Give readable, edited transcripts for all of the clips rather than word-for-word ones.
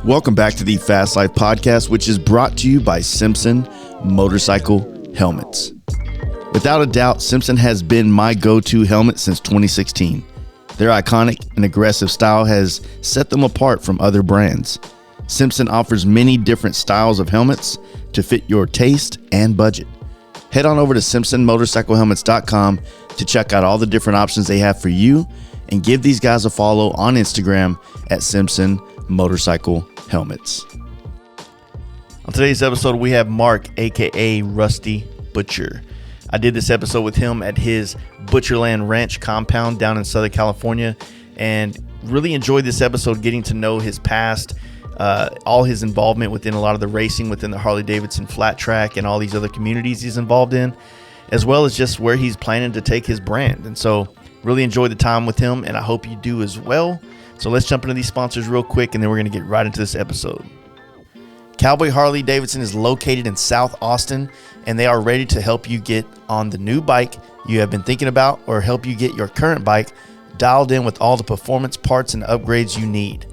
Welcome back to the Fast Life Podcast, which is brought to you by Simpson Motorcycle Helmets. Without a doubt, Simpson has been my go-to helmet since 2016. Their iconic and aggressive style has set them apart from other brands. Simpson offers many different styles of helmets to fit your taste and budget. Head on over to simpsonmotorcyclehelmets.com to check out all the different options they have for you, and give these guys a follow on Instagram at Simpson Motorcycle Helmets. On today's episode, we have Mark, aka Rusty Butcher. I did this episode with him at his Butcherland Ranch compound down in Southern California, and really enjoyed this episode, getting to know his past, all his involvement within a lot of the racing within the Harley Davidson flat track and all these other communities he's involved in, as well as just where he's planning to take his brand. And so really enjoyed the time with him, and I hope you do as well. So let's jump into these sponsors real quick, and then we're going to get right into this episode. Cowboy Harley Davidson is located in South Austin, and they are ready to help you get on the new bike you have been thinking about, or help you get your current bike dialed in with all the performance parts and upgrades you need.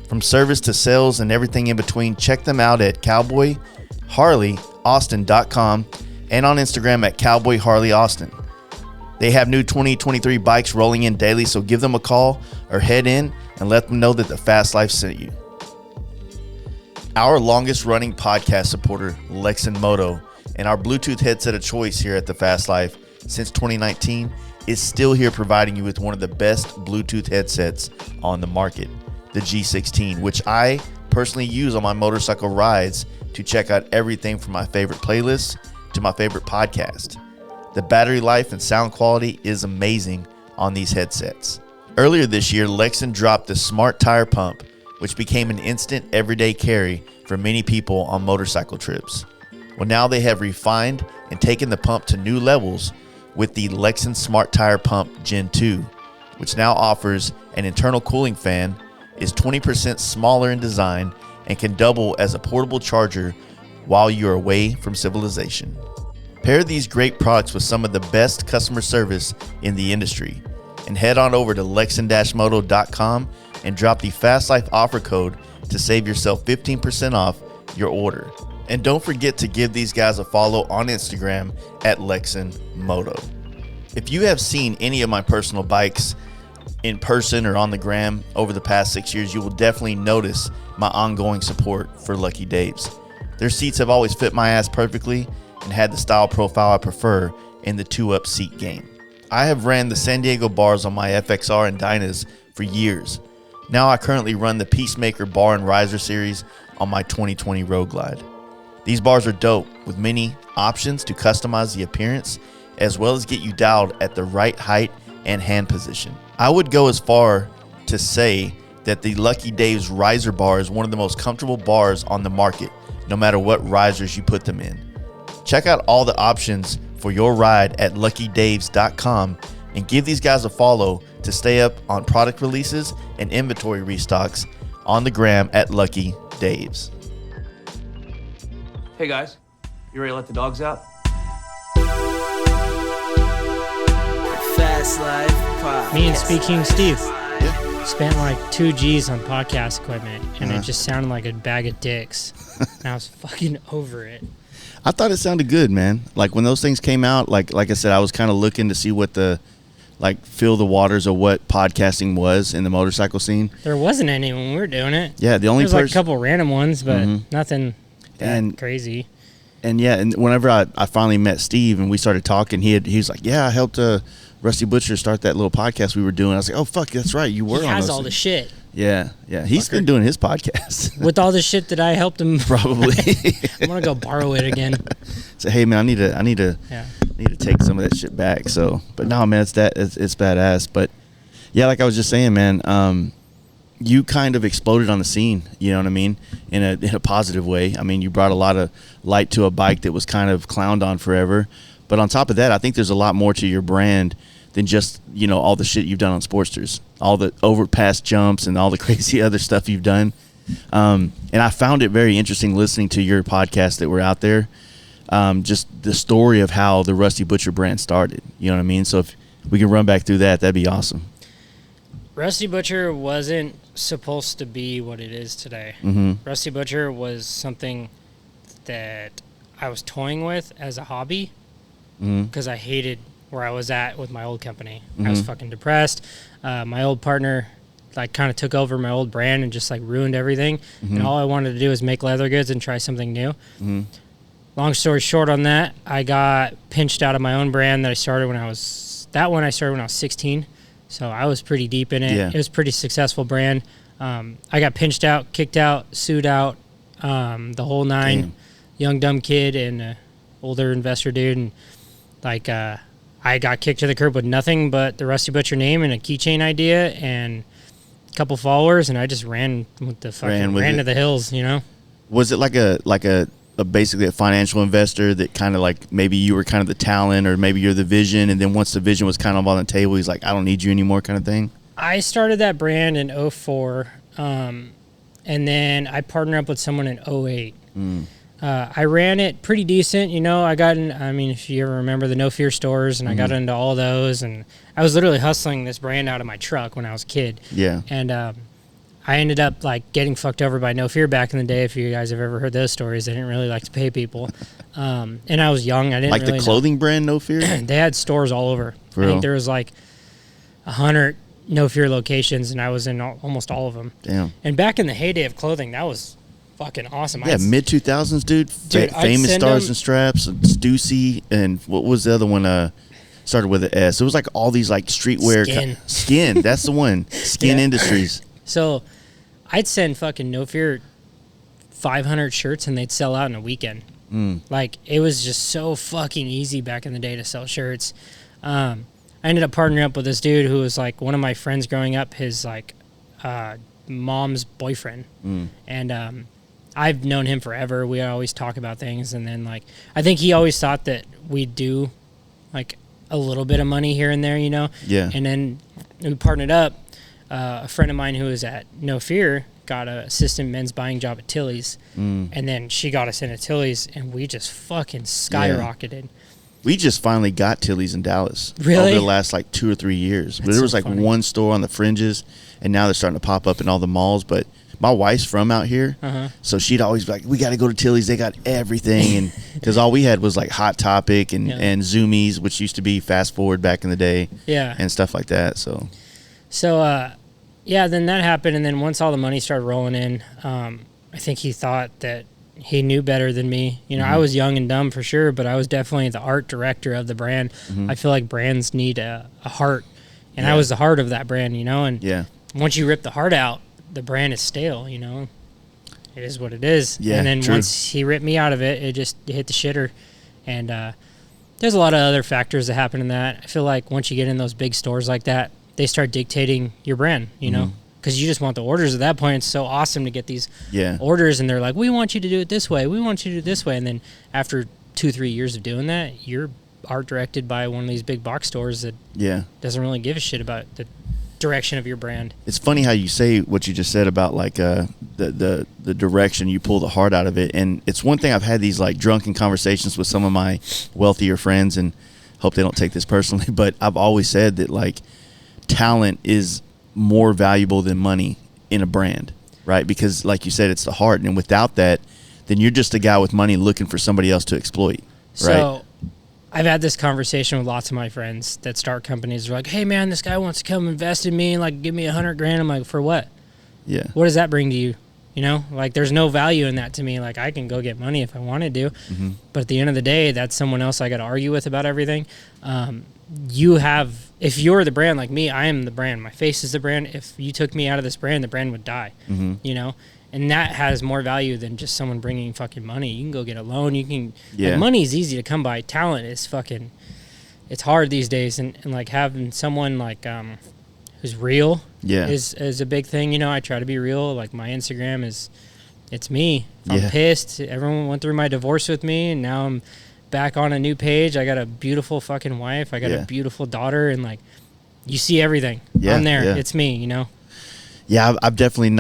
From service to sales and everything in between, check them out at cowboyharleyaustin.com and on Instagram at cowboyharleyaustin. They have new 2023 bikes rolling in daily, so give them a call or head in and let them know that the Fast Life sent you. Our longest running podcast supporter, Lexin Moto, and our Bluetooth headset of choice here at the Fast Life since 2019, is still here providing you with one of the best Bluetooth headsets on the market, the G16, which I personally use on my motorcycle rides to check out everything from my favorite playlists to my favorite podcast. The battery life and sound quality is amazing on these headsets. Earlier this year, Lexin dropped the Smart Tire Pump, which became an instant everyday carry for many people on motorcycle trips. Well, now they have refined and taken the pump to new levels with the Lexin Smart Tire Pump Gen 2, which now offers an internal cooling fan, is 20% smaller in design, and can double as a portable charger while you're away from civilization. Pair these great products with some of the best customer service in the industry, and head on over to lexin-moto.com and drop the Fast Life offer code to save yourself 15% off your order. And don't forget to give these guys a follow on Instagram at Lexin Moto. If you have seen any of my personal bikes in person or on the gram over the past 6 years, you will definitely notice my ongoing support for Lucky Dave's. Their seats have always fit my ass perfectly and had the style profile I prefer in the 2-up seat game. I have ran the San Diego bars on my FXR and Dynas for years. Now I currently run the Peacemaker bar and riser series on my 2020 Road Glide. These bars are dope, with many options to customize the appearance, as well as get you dialed at the right height and hand position. I would go as far to say that the Lucky Dave's riser bar is one of the most comfortable bars on the market, no matter what risers you put them in. Check out all the options for your ride at luckydaves.com and give these guys a follow to stay up on product releases and inventory restocks on the gram at Lucky Daves. Hey guys, you ready to let the dogs out? Fast Life Podcast. Me and Speaking Steve Yeah. spent like 2 G's on podcast equipment, and it just sounded like a bag of dicks. And I was fucking over it. I thought it sounded good, man. Like when those things came out, like I said, I was kind of looking to see what feel the waters of what podcasting was in the motorcycle scene. There wasn't any when we were doing it. Yeah, the only There's like a couple random ones, but nothing that crazy. And yeah, and whenever I finally met Steve and we started talking, he was like, "Yeah, I helped Rusty Butcher start that little podcast we were doing." I was like, "Oh fuck, that's right, you were." He on has those all things. the shit. Yeah. He's been doing his podcast With all the shit that I helped him. probably. I'm gonna go borrow it again. So hey, man, I need to take some of that shit back. So, but no, man, it's badass. But yeah, like I was just saying, man, you kind of exploded on the scene. You know what I mean? In a positive way. I mean, you brought a lot of light to a bike that was kind of clowned on forever. But on top of that, I think there's a lot more to your brand than just, all the shit you've done on Sportsters, all the overpass jumps and all the crazy other stuff you've done. And I found it very interesting listening to your podcast that were out there. Just the story of how the Rusty Butcher brand started. You know what I mean? So if we can run back through that, that'd be awesome. Rusty Butcher wasn't supposed to be what it is today. Rusty Butcher was something that I was toying with as a hobby because I hated where I was at with my old company. I was fucking depressed. My old partner like kind of took over my old brand and just like ruined everything. And all I wanted to do was make leather goods and try something new. Long story short on that, I got pinched out of my own brand that I started when I was 16. So I was pretty deep in it. Yeah. It was a pretty successful brand. I got pinched out, kicked out, sued out, the whole nine. Damn. Young, dumb kid and older investor dude. And like, I got kicked to the curb with nothing but the Rusty Butcher name and a keychain idea and a couple followers. And I just ran with the fucking, ran to the hills, you know? Was it like a basically a financial investor that kind of like maybe you were kind of the talent or maybe you're the vision, and then once the vision was kind of on the table, he's like, I don't need you anymore kind of thing? I started that brand in 2004, and then I partnered up with someone in 2008. I ran it pretty decent, you know. If you ever remember the No Fear stores, and I got into all those, and I was literally hustling this brand out of my truck when I was a kid. Yeah. And I ended up like getting fucked over by No Fear back in the day. If you guys have ever heard those stories, they didn't really like to pay people. And I was young. I didn't like really the clothing brand No Fear? They had stores all over. For I real? think there was like 100 No Fear locations, and I was in almost all of them. Damn. And back in the heyday of clothing, that was fucking awesome. Yeah, mid-2000s, dude. Dude, Famous Stars and Straps, and Stussy, and what was the other one? Started with an S. It was like all these like streetwear. Skin. That's the one. Skin Industries. So I'd send fucking No Fear 500 shirts, and they'd sell out in a weekend. Like, it was just so fucking easy back in the day to sell shirts. I ended up partnering up with this dude who was like one of my friends growing up, his like mom's boyfriend. And I've known him forever. We always talk about things. And then like, I think he always thought that we'd do like a little bit of money here and there, you know? Yeah. And then we partnered up. A friend of mine who was at No Fear got an assistant men's buying job at Tilly's. And then she got us into Tilly's, and we just fucking skyrocketed. We just finally got Tilly's in Dallas. Really? Over the last like 2 or 3 years. But there was like one store on the fringes, and now they're starting to pop up in all the malls. But my wife's from out here, so she'd always be like, we got to go to Tilly's. They got everything. And because all we had was like Hot Topic and Zoomies, which used to be Fast Forward back in the day. Yeah. And stuff like that. So then that happened. And then once all the money started rolling in, I think he thought that he knew better than me. You know, I was young and dumb for sure, but I was definitely the art director of the brand. I feel like brands need a heart, and I was the heart of that brand, you know. And once you rip the heart out, the brand is stale, you know. It is what it is. Yeah, and then true. once he ripped me out of it, it just hit the shitter. And there's a lot of other factors that happen in that. I feel like once you get in those big stores like that, they start dictating your brand, you know. Because you just want the orders at that point. It's so awesome to get these orders, and they're like, we want you to do it this way. We want you to do it this way. And then after 2-3 years of doing that, you're art directed by one of these big box stores that doesn't really give a shit about the direction of your brand. It's funny how you say what you just said about like the direction, you pull the heart out of it. And it's one thing, I've had these like drunken conversations with some of my wealthier friends, and hope they don't take this personally, but I've always said that like talent is more valuable than money in a brand, right? Because like you said, it's the heart, and without that, then you're just a guy with money looking for somebody else to exploit, right? So I've had this conversation with lots of my friends that start companies. They're like, hey man, this guy wants to come invest in me and like give me $100,000. I'm like, for what? Yeah. What does that bring to you? You know, like there's no value in that to me. Like I can go get money if I wanted to, but at the end of the day, that's someone else I got to argue with about everything. If you're the brand, like me, I am the brand. My face is the brand. If you took me out of this brand, the brand would die, you know? And that has more value than just someone bringing fucking money. You can go get a loan. You can, like, money is easy to come by. Talent is fucking, it's hard these days. And like having someone like, who's real is a big thing. You know, I try to be real. Like my Instagram it's me. If I'm pissed. Everyone went through my divorce with me, and now I'm back on a new page. I got a beautiful fucking wife. I got a beautiful daughter, and like you see everything on there. It's me, you know? Yeah, I've definitely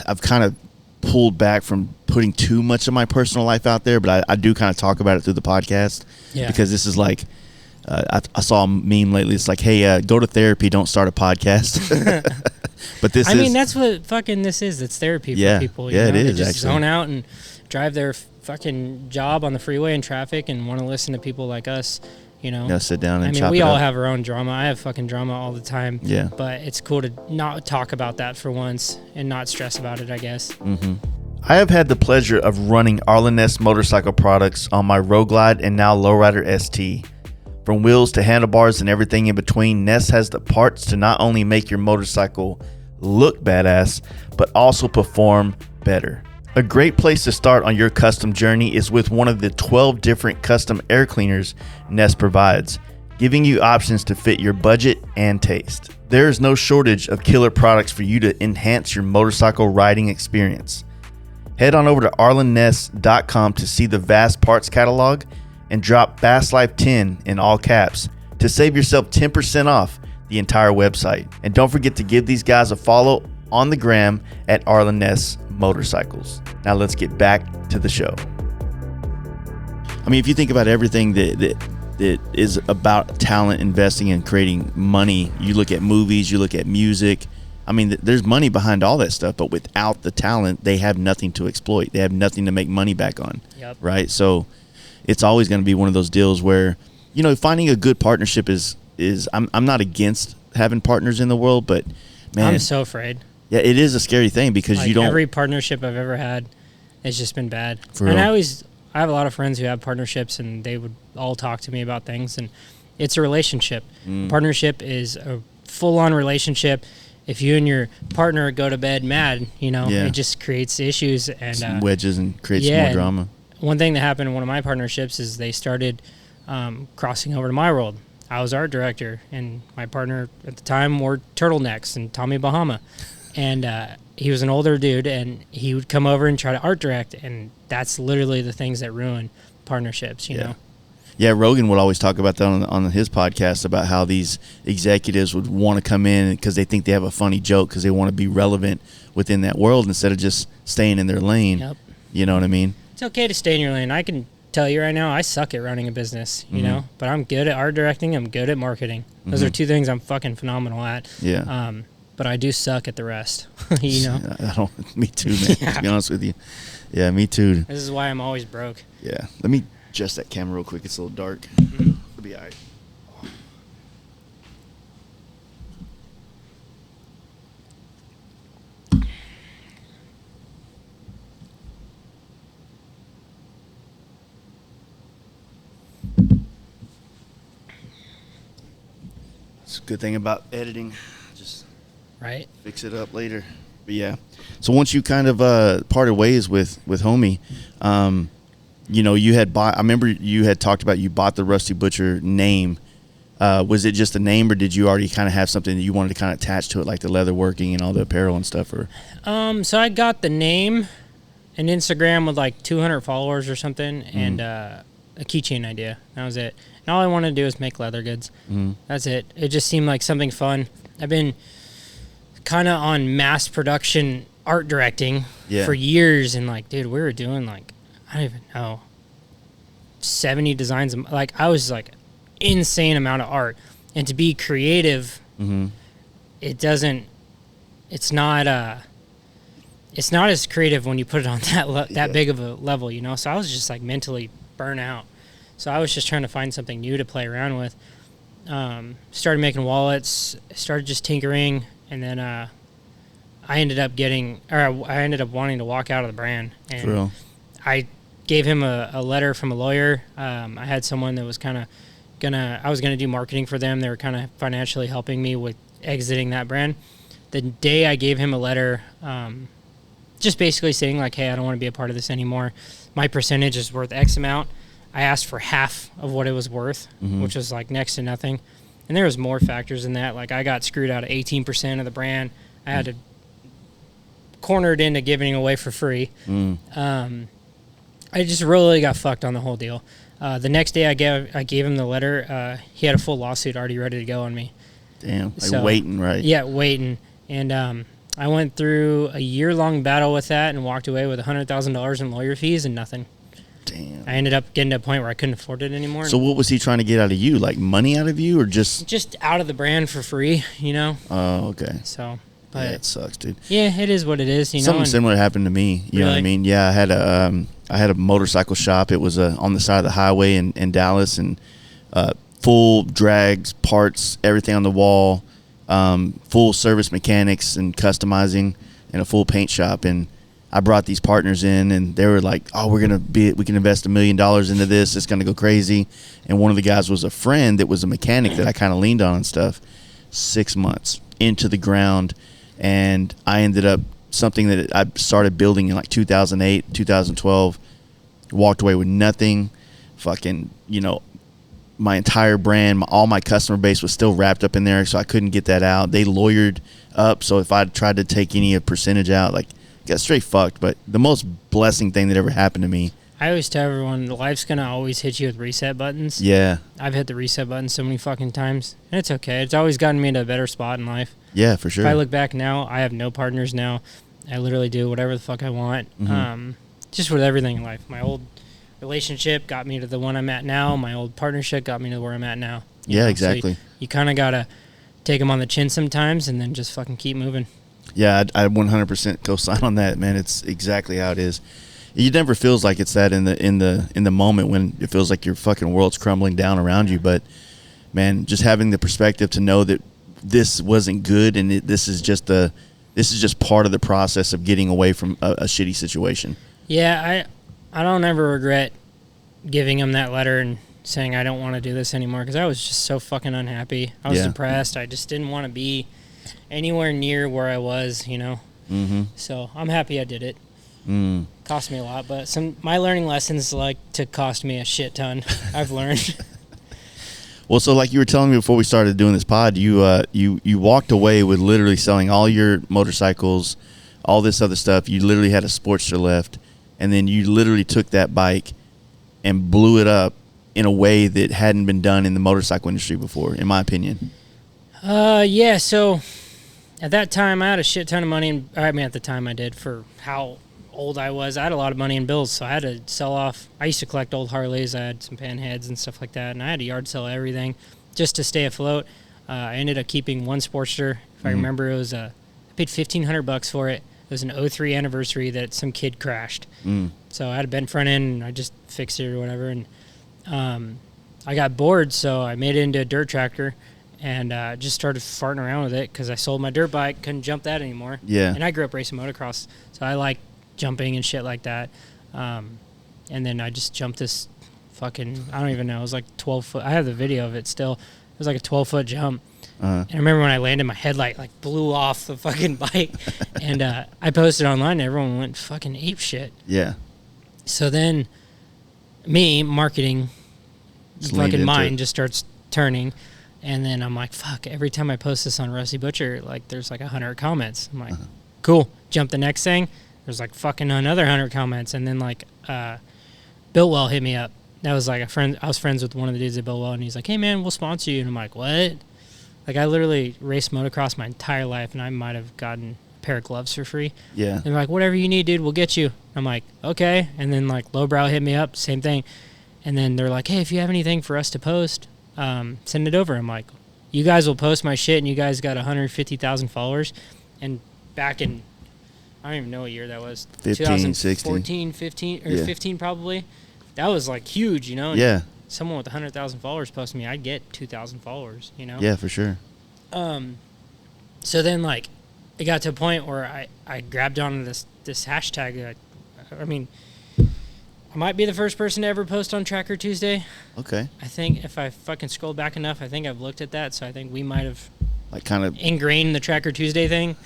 I've kind of pulled back from putting too much of my personal life out there, but I do kind of talk about it through the podcast because this is like, I saw a meme lately. It's like, hey, go to therapy, don't start a podcast. But I mean, that's what fucking this is. It's therapy for people. You know? It is. They just actually zone out and drive their fucking job on the freeway in traffic and want to listen to people like us. You know, sit down and we all have our own drama. I have fucking drama all the time. Yeah. But it's cool to not talk about that for once and not stress about it, I guess. Mm-hmm. I have had the pleasure of running Arlen Ness motorcycle products on my Road Glide and now Lowrider ST. From wheels to handlebars and everything in between, Ness has the parts to not only make your motorcycle look badass, but also perform better. A great place to start on your custom journey is with one of the 12 different custom air cleaners Ness provides, giving you options to fit your budget and taste. There is no shortage of killer products for you to enhance your motorcycle riding experience. Head on over to arlenness.com to see the vast parts catalog and drop FastLife10 in all caps to save yourself 10% off the entire website. And don't forget to give these guys a follow on the gram at Arlen Ness Motorcycles. Now let's get back to the show. I mean, if you think about everything that is about talent, investing and creating money, you look at movies, you look at music. I mean, there's money behind all that stuff, but without the talent, they have nothing to exploit. They have nothing to make money back on. Yep. Right? So it's always going to be one of those deals where, you know, finding a good partnership is I'm not against having partners in the world, but man, I'm so afraid. Yeah, it is a scary thing because like you don't. Every partnership I've ever had has just been bad. For real. And I have a lot of friends who have partnerships, and they would all talk to me about things, and it's a relationship. Partnership is a full-on relationship. If you and your partner go to bed mad, you know, it just creates issues and some wedges and creates more drama. One thing that happened in one of my partnerships is they started crossing over to my world. I was art director, and my partner at the time wore turtlenecks and Tommy Bahama. And he was an older dude, and he would come over and try to art direct, and that's literally the things that ruin partnerships, you know? Yeah, Rogan would always talk about that on his podcast about how these executives would want to come in because they think they have a funny joke because they want to be relevant within that world instead of just staying in their lane. Yep. You know what I mean? It's okay to stay in your lane. I can tell you right now, I suck at running a business, you know? But I'm good at art directing. I'm good at marketing. Those are two things I'm fucking phenomenal at. Yeah. But I do suck at the rest, you know? Me too, man, to be honest with you. Yeah, me too. This is why I'm always broke. Yeah. Let me adjust that camera real quick. It's a little dark. It'll be all right. It's a good thing about editing. Just right? Fix it up later. But yeah. So once you kind of parted ways with homie, you know, you had bought. I remember you had talked about you bought the Rusty Butcher name. Was it just a name, or did you already kind of have something that you wanted to kind of attach to it, like the leather working and all the apparel and stuff? Or so I got the name, an Instagram with like 200 followers or something, and a keychain idea. That was it. And all I wanted to do was make leather goods. That's it. It just seemed like something fun. I've been kind of on mass production art directing for years, and like, dude, we were doing like, I don't even know, 70 designs. Like, I was like insane amount of art, and to be creative, it's not as creative when you put it on that big of a level, you know? So I was just like mentally burnt out. So I was just trying to find something new to play around with. Started making wallets, started just tinkering, and then I ended up wanting to walk out of the brand. And I gave him a letter from a lawyer. I had someone that was kind of I was gonna do marketing for them. They were kind of financially helping me with exiting that brand. The day I gave him a letter, just basically saying like, hey, I don't want to be a part of this anymore. My percentage is worth X amount. I asked for half of what it was worth, which was like next to nothing. And there was more factors in that. Like, I got screwed out of 18% of the brand. I had to corner it into giving away for free. I just really got fucked on the whole deal. The next day I gave him the letter. He had a full lawsuit already ready to go on me. Damn, waiting, right? Yeah, waiting. And I went through a year-long battle with that and walked away with $100,000 in lawyer fees and nothing. Damn. I ended up getting to a point where I couldn't afford it anymore. So what was he trying to get out of you? Like money out of you, or just out of the brand for free, you know? Oh, okay. So, but yeah, it sucks, dude. Yeah, it is what it is, you know. Something similar happened to me. You know what I mean? Yeah, I had a motorcycle shop. It was on the side of the highway in Dallas, and full drags, parts, everything on the wall, full service mechanics and customizing, and a full paint shop. And I brought these partners in, and they were like, "Oh, we can invest $1 million into this. It's gonna go crazy." And one of the guys was a friend that was a mechanic that I kind of leaned on and stuff. 6 months into the ground, and I ended up something that I started building in like 2008, 2012. Walked away with nothing. Fucking, you know, my entire brand, all my customer base was still wrapped up in there, so I couldn't get that out. They lawyered up, so if I tried to take any percentage out, like, got straight fucked. But the most blessing thing that ever happened to me. I always tell everyone, life's going to always hit you with reset buttons. Yeah. I've hit the reset button so many fucking times, and it's okay. It's always gotten me into a better spot in life. Yeah, for sure. If I look back now, I have no partners now. I literally do whatever the fuck I want. Just with everything in life. My old relationship got me to the one I'm at now. My old partnership got me to where I'm at now. Yeah, know? exactly. So you kind of got to take them on the chin sometimes and then just fucking keep moving. Yeah, I 100% co-sign on that, man. It's exactly how it is. It never feels like it's that in the moment when it feels like your fucking world's crumbling down around you. But man, just having the perspective to know that this wasn't good, and this is just part of the process of getting away from a shitty situation. Yeah, I don't ever regret giving him that letter and saying I don't want to do this anymore, because I was just so fucking unhappy. I was depressed. I just didn't want to be anywhere near where I was, you know. Mm-hmm. So I'm happy I did it. Cost me a lot, but my learning lessons like to cost me a shit ton. I've learned. Well, so like you were telling me before we started doing this pod, you walked away with literally selling all your motorcycles, all this other stuff. You literally had a Sportster left, and then you literally took that bike and blew it up in a way that hadn't been done in the motorcycle industry before, in my opinion. Yeah, so at that time I had a shit ton of money, and I mean at the time I did, for how old I was. I had a lot of money in bills, so I had to sell off. I used to collect old Harleys. I had some panheads and stuff like that, and I had to yard sell everything just to stay afloat. I ended up keeping one Sportster. If I remember, it was I paid $1,500 for it. It was an 03 anniversary that some kid crashed. So I had a bent front end, and I just fixed it or whatever. And I got bored, so I made it into a dirt tractor and just started farting around with it because I sold my dirt bike, couldn't jump that anymore. Yeah. And I grew up racing motocross, so I like jumping and shit like that. And then I just jumped this fucking, I don't even know, it was like 12 foot. I have the video of it still. It was like a 12-foot jump. And I remember when I landed, my headlight like blew off the fucking bike. And I posted online, and everyone went fucking ape shit. Yeah. So then me, marketing, fucking mind just starts turning. And then I'm like, fuck, every time I post this on Rusty Butcher, like there's like 100 comments. I'm like, cool. Jump the next thing. There's like fucking another 100 comments. And then like Builtwell hit me up. That was like a friend. I was friends with one of the dudes at Builtwell, and he's like, hey man, we'll sponsor you. And I'm like, what? Like I literally raced motocross my entire life, and I might have gotten a pair of gloves for free. Yeah. And they're like, whatever you need, dude, we'll get you. I'm like, okay. And then like Lowbrow hit me up, same thing. And then they're like, hey, if you have anything for us to post, send it over. I'm like, you guys will post my shit, and you guys got 150,000 followers. And back in, I don't even know what year that was. 15, 16. 14, 15, or 15 probably. That was like huge, you know? Yeah. Someone with 100,000 followers posting me, I'd get 2,000 followers, you know? Yeah, for sure. So then, like, it got to a point where I grabbed onto this hashtag. I mean, I might be the first person to ever post on Tracker Tuesday. Okay. I think if I fucking scroll back enough, I think I've looked at that, so I think we might have like kind of ingrained the Tracker Tuesday thing.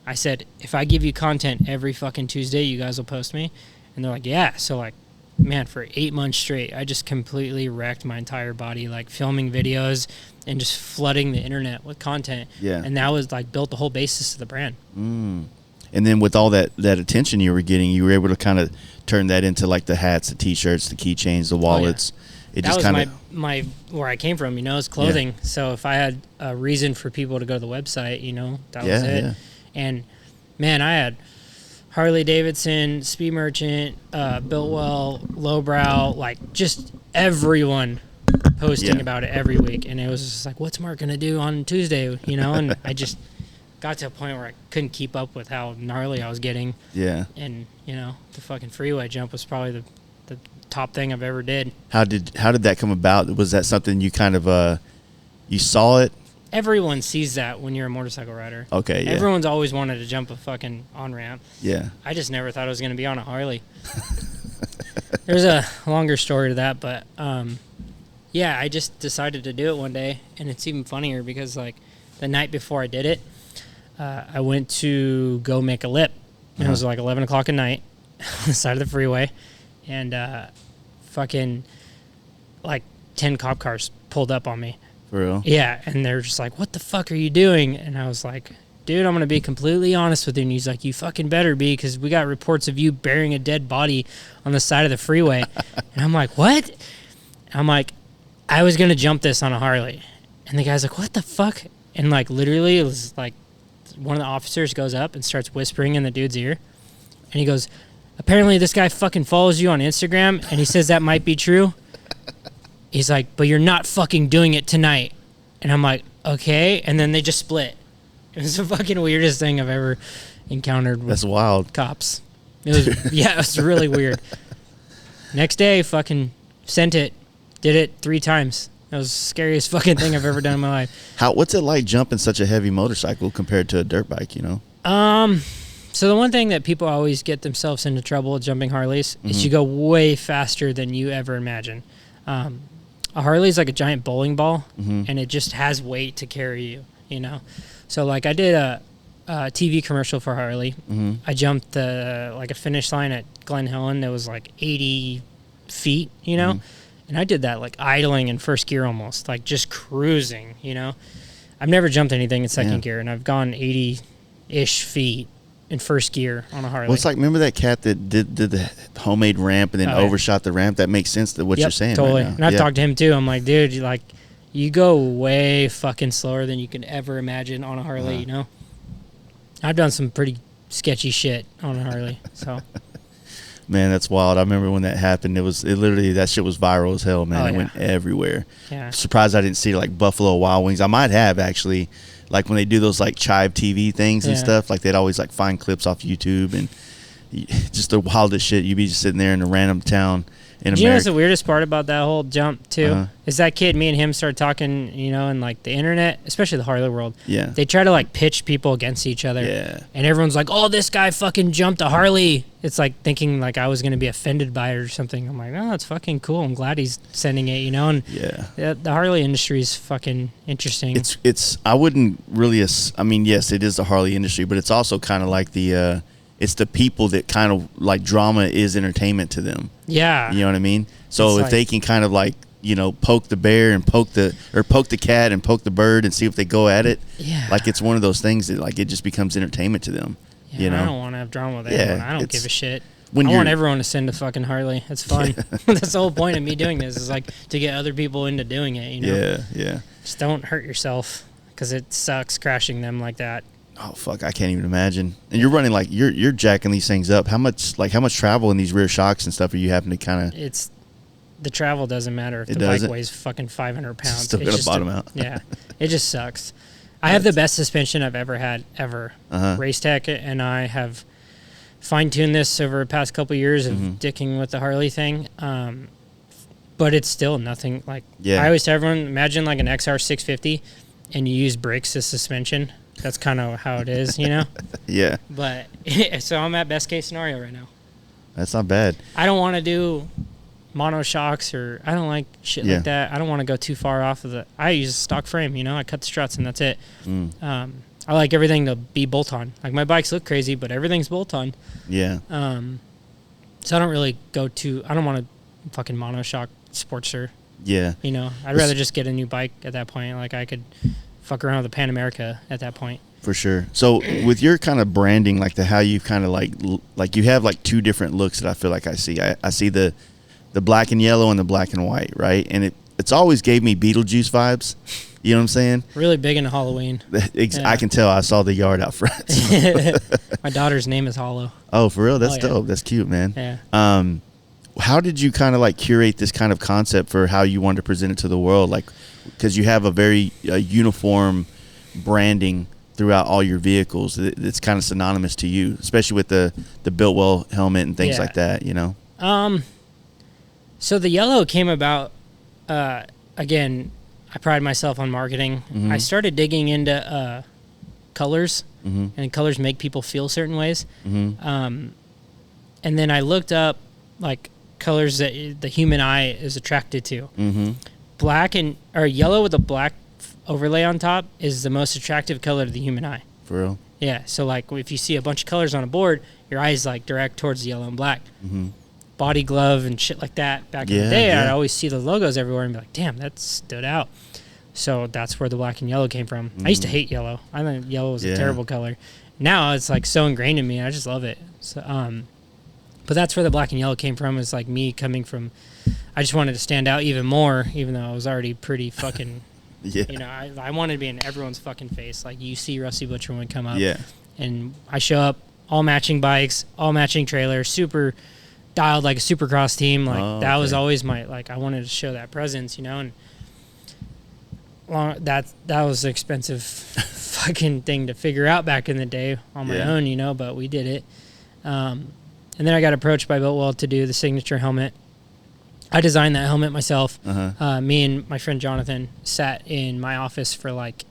I said, if I give you content every fucking Tuesday, you guys will post me. And they're like, yeah. So, like, man, for 8 months straight, I just completely wrecked my entire body, like filming videos and just flooding the internet with content. Yeah. And that was like built the whole basis of the brand. And then with all that attention you were getting, you were able to kind of turn that into like the hats, the t-shirts, the keychains, the wallets. It that just was kind of my where I came from, you know, is clothing. Yeah. So if I had a reason for people to go to the website, you know, that was it. Yeah. And man, I had Harley Davidson, Speed Merchant, Biltwell, Lowbrow, like just everyone posting about it every week. And it was just like, what's Mark going to do on Tuesday? You know, and I just got to a point where I couldn't keep up with how gnarly I was getting. Yeah. And, you know, the fucking freeway jump was probably the top thing I've ever did. How did that come about? Was that something you kind of you saw it? Everyone sees that when you're a motorcycle rider. Okay, yeah. Everyone's always wanted to jump a fucking on-ramp. Yeah. I just never thought I was going to be on a Harley. There's a longer story to that, but yeah, I just decided to do it one day, and it's even funnier because like the night before I did it, I went to go make a lip, and it was like 11 o'clock at night on the side of the freeway, and fucking like 10 cop cars pulled up on me. For real? Yeah, and they're just like, what the fuck are you doing? And I was like, dude, I'm going to be completely honest with you. And he's like, you fucking better be, because we got reports of you burying a dead body on the side of the freeway. And I'm like, what? I'm like, I was going to jump this on a Harley. And the guy's like, what the fuck? And like literally it was like one of the officers goes up and starts whispering in the dude's ear. And he goes, apparently this guy fucking follows you on Instagram, and he says that might be true. He's like, but you're not fucking doing it tonight. And I'm like, okay. And then they just split. It was the fucking weirdest thing I've ever encountered with That's wild. cops. It was, yeah, it was really weird. Next day, fucking sent it. Did it 3 times. That was the scariest fucking thing I've ever done in my life. What's it like jumping such a heavy motorcycle compared to a dirt bike, you know? So the one thing that people always get themselves into trouble with jumping Harleys is you go way faster than you ever imagine. A Harley is like a giant bowling ball, and it just has weight to carry you, you know? So, like, I did a TV commercial for Harley. I jumped like a finish line at Glen Helen that was like 80 feet, you know? And I did that, like, idling in first gear almost, like, just cruising, you know? I've never jumped anything in second gear, and I've gone 80-ish feet in first gear on a Harley. Well, it's like, remember that cat that did the homemade ramp and then overshot the ramp? That makes sense to what you're saying totally. right now. And I've talked to him, too. I'm like, dude, you go way fucking slower than you could ever imagine on a Harley, you know? I've done some pretty sketchy shit on a Harley, so... Man, that's wild. I remember when that happened. It literally, that shit was viral as hell, man. It went everywhere. Yeah. Surprised I didn't see like Buffalo Wild Wings. I might have actually, like when they do those like Chive TV things and stuff, like they'd always like find clips off YouTube and just the wildest shit. You'd be just sitting there in a random town in America. You know what's the weirdest part about that whole jump too? Is that kid, me and him started talking, you know, and like the internet, especially the Harley world. Yeah. They try to like pitch people against each other. Yeah. And everyone's like, oh, this guy fucking jumped a Harley. It's like thinking like I was going to be offended by it or something. I'm like, oh, that's fucking cool. I'm glad he's sending it, you know? And the Harley industry is fucking interesting. I wouldn't really, I mean, yes, it is the Harley industry, but it's also kind of like it's the people that kind of like drama is entertainment to them. Yeah. You know what I mean? So if they can kind of like, you know, poke the bear and poke the cat and poke the bird and see if they go at it. Yeah. Like it's one of those things that like it just becomes entertainment to them. Yeah, you know? I don't want to have drama with anyone. I don't give a shit. I want everyone to send a fucking Harley. It's fun. That's the whole point of me doing this is like to get other people into doing it, you know? Yeah, yeah. Just don't hurt yourself because it sucks crashing them like that. Oh fuck! I can't even imagine. And you're running like you're jacking these things up. How much travel in these rear shocks and stuff are you having to kind of? It's the travel doesn't matter if the bike weighs fucking 500 pounds. It's still gonna bottom out. Yeah, it just sucks. I have the best suspension I've ever had ever. Race Tech and I have fine-tuned this over the past couple of years of dicking with the Harley thing. But it's still nothing like. I always tell everyone, imagine like an XR 650, and you use brakes as suspension. That's kind of how it is, you know? Yeah. But, so I'm at best case scenario right now. That's not bad. I don't want to do mono shocks or I don't like shit like that. I don't want to go too far off of I use a stock frame, you know? I cut the struts and that's it. I like everything to be bolt-on. Like my bikes look crazy, but everything's bolt-on. Yeah. So I don't really I don't want a fucking mono shock Sportster. Yeah. You know? I'd rather just get a new bike at that point. Like I could fuck around with a Pan America at that point. For sure. So with your kind of branding, like how you kind of like you have like 2 different looks that I feel like I see. I see the black and yellow and the black and white, right? And it's always gave me Beetlejuice vibes. You know what I'm saying? Really big into Halloween. I can tell. I saw the yard out front. So. My daughter's name is Hollow. Oh, for real? That's dope. That's cute, man. Yeah. How did you kind of like curate this kind of concept for how you wanted to present it to the world? Like, because you have a very uniform branding throughout all your vehicles. It's kind of synonymous to you, especially with the built well helmet and things like that, you know? So the yellow came about, again, I pride myself on marketing. I started digging into colors, and colors make people feel certain ways. And then I looked up like colors that the human eye is attracted to. Black or yellow with a black overlay on top is the most attractive color to the human eye. For real? Yeah. So like if you see a bunch of colors on a board, your eyes like direct towards the yellow and black. Body glove and shit like that. Back in the day, I'd always see the logos everywhere and be like, damn, that stood out. So that's where the black and yellow came from. I used to hate yellow. I thought yellow was a terrible color. Now it's like so ingrained in me. I just love it. So, but that's where the black and yellow came from. Is like me coming from. I just wanted to stand out even more, even though I was already pretty fucking. You know, I wanted to be in everyone's fucking face. Like you see Rusty Butcher when we come up. And I show up, all matching bikes, all matching trailers, super dialed like a supercross team. Like that was always my like. I wanted to show that presence, you know, and. That was an expensive fucking thing to figure out back in the day on my own, you know, but we did it. And then I got approached by Builtwell to do the signature helmet. I designed that helmet myself. Me and my friend Jonathan sat in my office for like,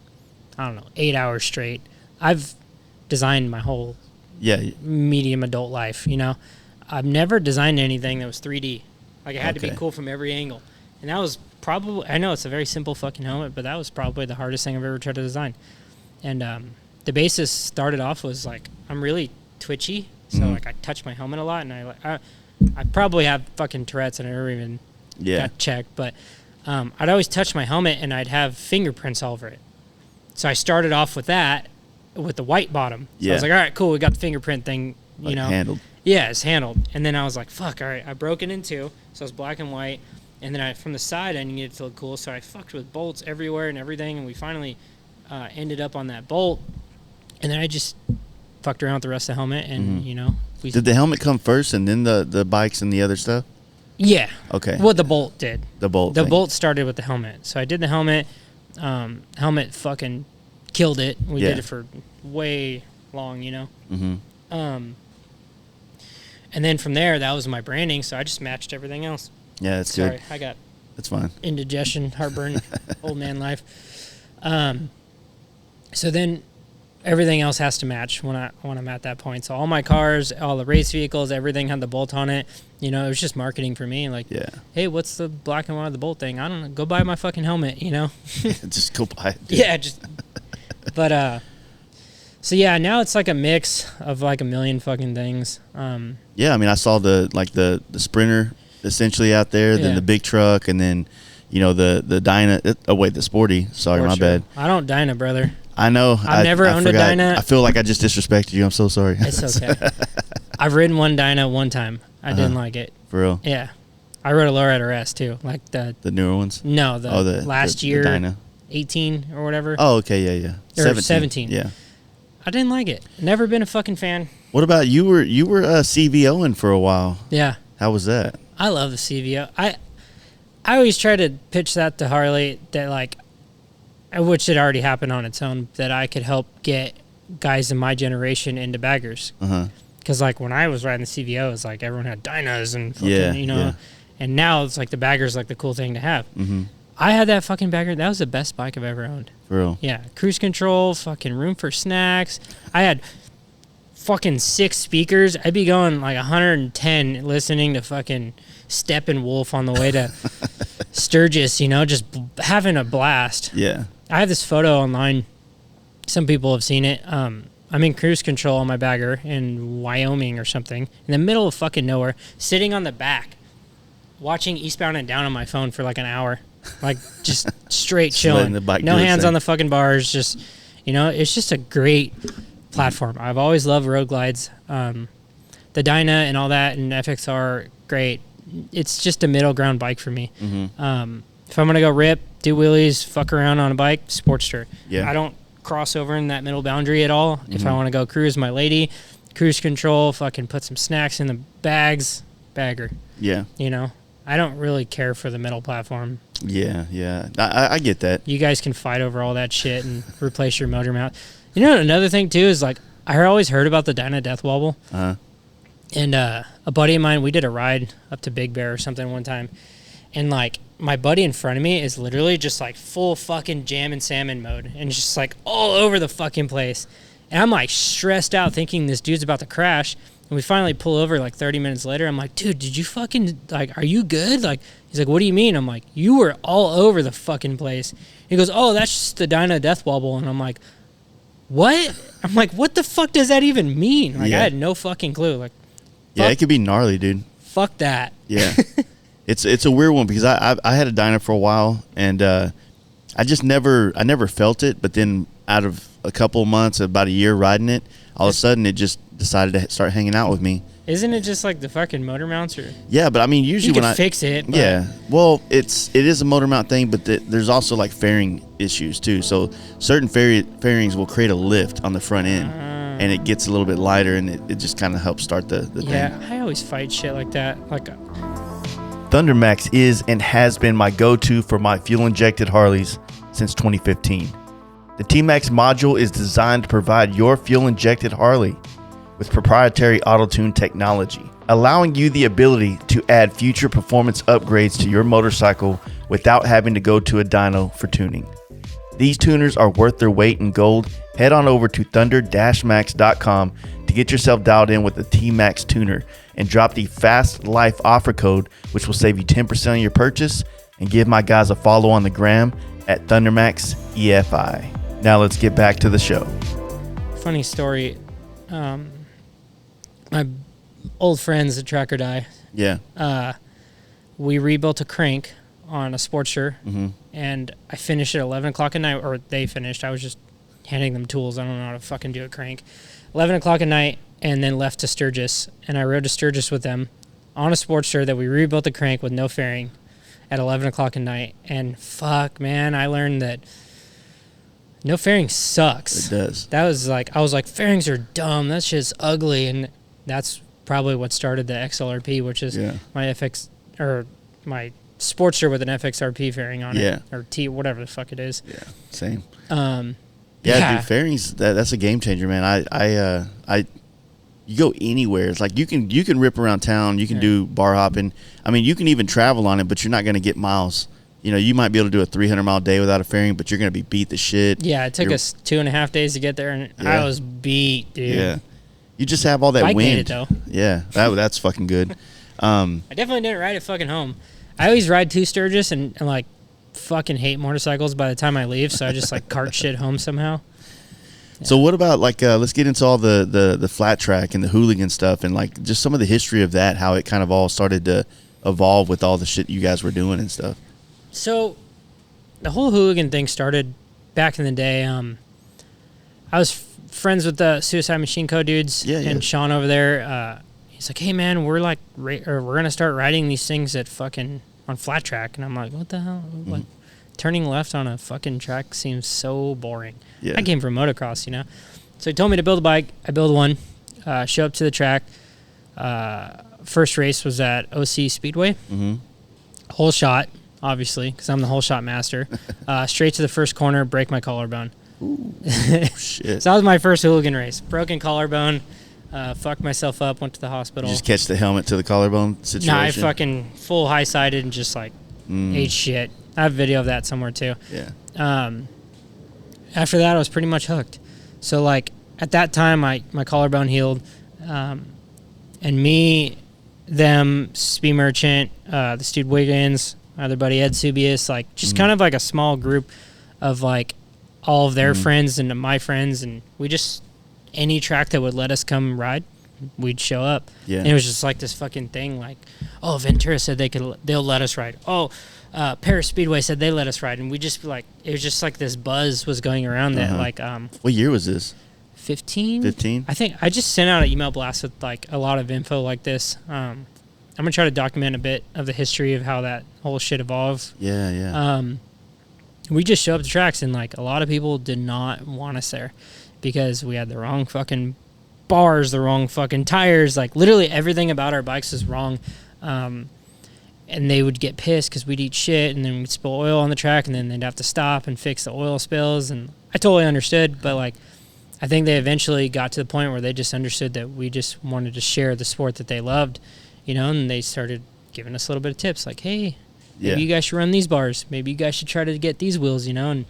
I don't know, 8 hours straight. I've designed my whole medium adult life, you know. I've never designed anything that was 3D. Like it had to be cool from every angle. And that was probably, I know it's a very simple fucking helmet, but that was probably the hardest thing I've ever tried to design. And the basis started off was like, I'm really twitchy. So like I touch my helmet a lot, and I probably have fucking Tourette's, and I never even got checked. But I'd always touch my helmet, and I'd have fingerprints all over it. So I started off with that, with the white bottom. So I was like, all right, cool, we got the fingerprint thing, you know. Handled. Yeah, it's handled. And then I was like, fuck, all right, I broke it in two. So it's black and white. And then from the side, I needed it to look cool, so I fucked with bolts everywhere and everything, and we finally ended up on that bolt. And then I just fucked around with the rest of the helmet, and, you know. Did the helmet come first and then the bikes and the other stuff? Yeah. Okay. Well, the bolt did. The bolt started with the helmet. So I did the helmet. Helmet fucking killed it. We did it for way long, you know. And then from there, that was my branding, so I just matched everything else. Yeah, that's good. Sorry, I got that's fine. Indigestion, heartburn, old man life. So then everything else has to match when I'm at that point. So all my cars, all the race vehicles, everything had the bolt on it. You know, it was just marketing for me. Like, hey, what's the black and white of the bolt thing? I don't know. Go buy my fucking helmet, you know? Just go buy it. Dude. Yeah, just. But so yeah, now it's like a mix of like a million fucking things. Yeah, I mean, I saw the Sprinter essentially out there, then the big truck, and then, you know, the Dyna. Oh wait, the Sporty. Sorry, my bad. I don't Dyna, brother. I know. I've never owned a Dyna. I feel like I just disrespected you. I'm so sorry. It's okay. I've ridden one Dyna one time. I didn't like it. For real? Yeah. I rode a Lowrider S too, like the newer ones. No, the last year, the Dyna. 18 or whatever. Oh, okay, yeah. Or 17. Yeah. I didn't like it. Never been a fucking fan. What about you? Were CVOing for a while? Yeah. How was that? I love the CVO. I always try to pitch that to Harley, that like, which had already happened on its own, that I could help get guys in my generation into baggers. Because like when I was riding the CVO, it was like everyone had Dynas and fucking, you know. And now it's like the bagger's like the cool thing to have. I had that fucking bagger. That was the best bike I've ever owned. For real? Yeah. Cruise control, fucking room for snacks. I had fucking 6 speakers. I'd be going like 110 listening to fucking Steppenwolf on the way to Sturgis, you know, just having a blast. Yeah. I have this photo online. Some people have seen it. I'm in cruise control on my bagger in Wyoming or something, in the middle of fucking nowhere, sitting on the back, watching Eastbound and Down on my phone for like an hour. Like, just straight chilling. No hands on the fucking bars. Just, you know, it's just a great platform. I've always loved road glides. The Dyna and all that and FXR, great. It's just a middle ground bike for me. If I'm going to go rip, do wheelies, fuck around on a bike, Sportster. Yeah. I don't cross over in that middle boundary at all. If I want to go cruise my lady cruise control, fucking put some snacks in the bags, bagger. Yeah. You know, I don't really care for the middle platform. Yeah, yeah. I get that. You guys can fight over all that shit and replace your motor mount. You know, another thing too is like I always heard about the Dyna death wobble. Uh-huh. And a buddy of mine, we did a ride up to Big Bear or something one time. And like my buddy in front of me is literally just like full fucking jam and salmon mode and just like all over the fucking place. And I'm like stressed out thinking this dude's about to crash. And we finally pull over like 30 minutes later. I'm like, dude, did you fucking, like, are you good? Like, he's like, what do you mean? I'm like, you were all over the fucking place. He goes, oh, that's just the Dyna death wobble. And I'm like, what? I'm like, what the fuck does that even mean? Like, I had no fucking clue. Like, yeah, it could be gnarly, dude. Fuck that. Yeah. It's a weird one because I had a Dyna for a while and I never felt it, but then out of a couple of months, about a year riding it, all of a sudden it just decided to start hanging out with me. Isn't it just like the fucking motor mounts? Or yeah, but I mean, usually you can fix it. But yeah, well, it is a motor mount thing, but there's also like fairing issues too. So certain fairings will create a lift on the front end, and it gets a little bit lighter, and it just kind of helps start the thing. Yeah, I always fight shit like that. Like, Thundermax is and has been my go-to for my fuel-injected Harleys since 2015. The T-Max module is designed to provide your fuel-injected Harley with proprietary auto-tune technology, allowing you the ability to add future performance upgrades to your motorcycle without having to go to a dyno for tuning. These tuners are worth their weight in gold. Head on over to thunder-max.com to get yourself dialed in with the T-Max tuner and drop the Fast Life offer code, which will save you 10% on your purchase, and give my guys a follow on the gram at thundermaxefi. Now let's get back to the show. funny story. My old friends at Track or Die. Yeah. We rebuilt a crank on a Sportster, and I finished at 11 o'clock at night, or they finished. I was just handing them tools. I don't know how to fucking do a crank. 11 o'clock at night, and then left to Sturgis, and I rode to Sturgis with them on a Sportster that we rebuilt the crank with no fairing at 11 o'clock at night. And fuck, man, I learned that no fairing sucks. It does. That was like, I was like, fairings are dumb. That shit's ugly. And that's probably what started the XLRP, which is my FX, or my Sportster with an FXRP fairing on it. Or T, whatever the fuck it is. Yeah, same. Yeah, dude, fairings, that's a game changer, man. You go anywhere. It's like you can rip around town. You can do bar hopping. I mean, you can even travel on it, but you're not going to get miles. You know, you might be able to do a 300-mile day without a fairing, but you're going to be beat the shit. Yeah, it took us 2.5 days to get there, and I was beat, dude. Yeah. You just have all that Bike wind. made it, though. Yeah, that's fucking good. I definitely didn't ride it fucking home. I always ride to Sturgis and like fucking hate motorcycles by the time I leave, so I just like cart shit home somehow. Yeah. So what about like let's get into all the flat track and the Hooligan stuff and like just some of the history of that, how it kind of all started to evolve with all the shit you guys were doing and stuff. So the whole Hooligan thing started back in the day. I was friends with the Suicide Machine Co. dudes and Sean over there. He's like, hey man, we're like we're gonna start riding these things at fucking on flat track, and I'm like, what the hell? What? Turning left on a fucking track seems so boring. Yeah. I came from motocross, you know. So he told me to build a bike. I built one. Show up to the track. First race was at OC Speedway. Whole shot, obviously, because I'm the whole shot master. Straight to the first corner, break my collarbone. Ooh, shit. So that was my first Hooligan race. Broken collarbone. Fucked myself up, went to the hospital. You just catch the helmet to the collarbone situation? Nah, I fucking full high-sided and just like ate shit. I have a video of that somewhere too. Yeah. After that, I was pretty much hooked. So like at that time, my collarbone healed, and me, them, Speed Merchant, this dude Wiggins, my other buddy Ed Subius, like just kind of like a small group of like all of their friends and my friends, and we just any track that would let us come ride, we'd show up. Yeah. And it was just like this fucking thing, like, oh, Ventura said they'll let us ride. Oh, Paris Speedway said they let us ride, and we just like it was just like this buzz was going around that like what year was this? 15. I think I just sent out an email blast with like a lot of info like this. I'm gonna try to document a bit of the history of how that whole shit evolved. Yeah. We just show up to tracks, and like a lot of people did not want us there because we had the wrong fucking bars, the wrong fucking tires. Like, literally everything about our bikes is wrong. And they would get pissed because we'd eat shit, and then we'd spill oil on the track, and then they'd have to stop and fix the oil spills. And I totally understood, but, like, I think they eventually got to the point where they just understood that we just wanted to share the sport that they loved, you know, and they started giving us a little bit of tips, like, hey, maybe you guys should run these bars. Maybe you guys should try to get these wheels, you know. And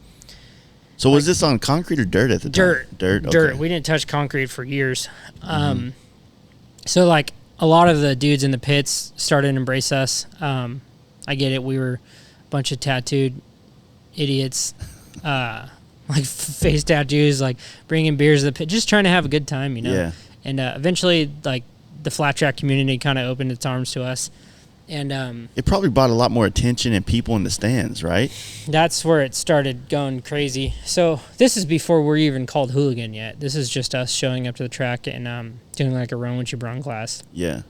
so was this on concrete or dirt at the time? Dirt. Okay. We didn't touch concrete for years. So, like, a lot of the dudes in the pits started to embrace us. I get it. We were a bunch of tattooed idiots, like face tattoos, like bringing beers to the pit, just trying to have a good time, you know. Yeah. And eventually, like, the flat track community kind of opened its arms to us. And it probably brought a lot more attention and people in the stands, right? That's where it started going crazy. So this is before we're even called Hooligan yet. This is just us showing up to the track and doing like a run with your brung class. Yeah.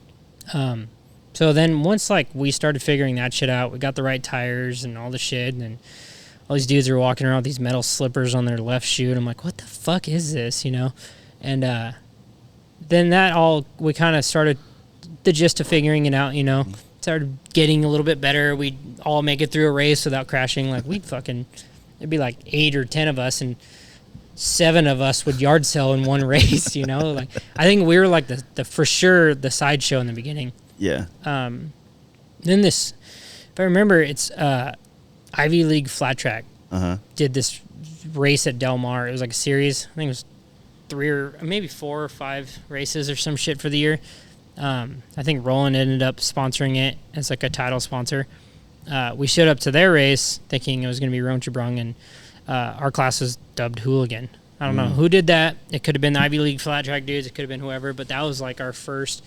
So then once, like, we started figuring that shit out, we got the right tires and all the shit, and then all these dudes are walking around with these metal slippers on their left shoe, and I'm like, what the fuck is this, you know? And then that all, we kind of started the gist of figuring it out, you know? Started getting a little bit better. We'd all make it through a race without crashing. Like, it'd be like 8 or 10 of us, and 7 of us would yard sell in one race, you know? Like, I think we were like the for sure the sideshow in the beginning. Yeah. Then this, if I remember, it's Ivy League Flat Track did this race at Del Mar. It was like a series. I think it was 3 or maybe 4 or 5 races or some shit for the year. I think Roland ended up sponsoring it as like a title sponsor. We showed up to their race thinking it was going to be Roan Chabrung, and our class was dubbed Hooligan. I don't know who did that. It could have been the Ivy League Flat Track dudes. It could have been whoever, but that was like our first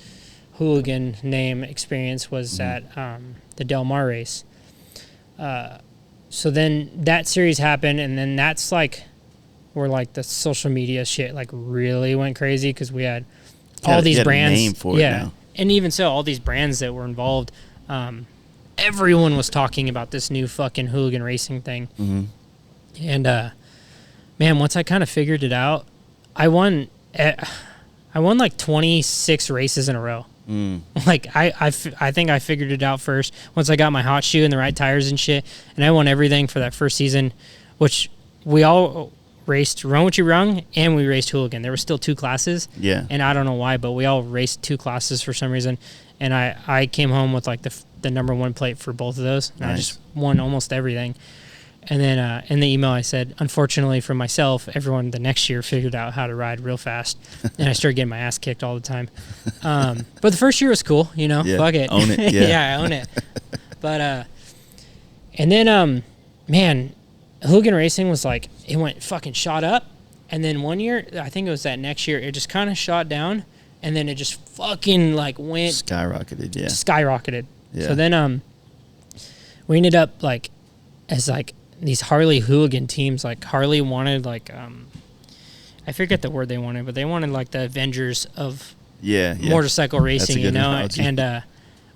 Hooligan name experience was at the Del Mar race. So then that series happened, and then that's like where like the social media shit like really went crazy because we had all these brands. A name for it now. And even so, all these brands that were involved, everyone was talking about this new fucking Hooligan racing thing. And man, once I kind of figured it out, I won like 26 races in a row. Like I think I figured it out first once I got my hot shoe and the right tires and shit, and I won everything for that first season, which we all raced Run What You Rung and we raced Hooligan. There were still 2 classes. Yeah. And I don't know why, but we all raced 2 classes for some reason. And I came home with like the number 1 plate for both of those. And I just won almost everything. And then in the email I said, unfortunately for myself, everyone the next year figured out how to ride real fast. And I started getting my ass kicked all the time. But the first year was cool, you know, fuck it. Own it. Yeah. Yeah, I own it. But, and then, man, Hooligan racing was like, it went fucking shot up. And then one year, I think it was that next year, it just kind of shot down. And then it just fucking like went. Skyrocketed, yeah. Skyrocketed. Yeah. So then we ended up like, as like these Harley Hooligan teams, like Harley wanted like, I forget the word they wanted, but they wanted like the Avengers of motorcycle racing, you know? Analogy. And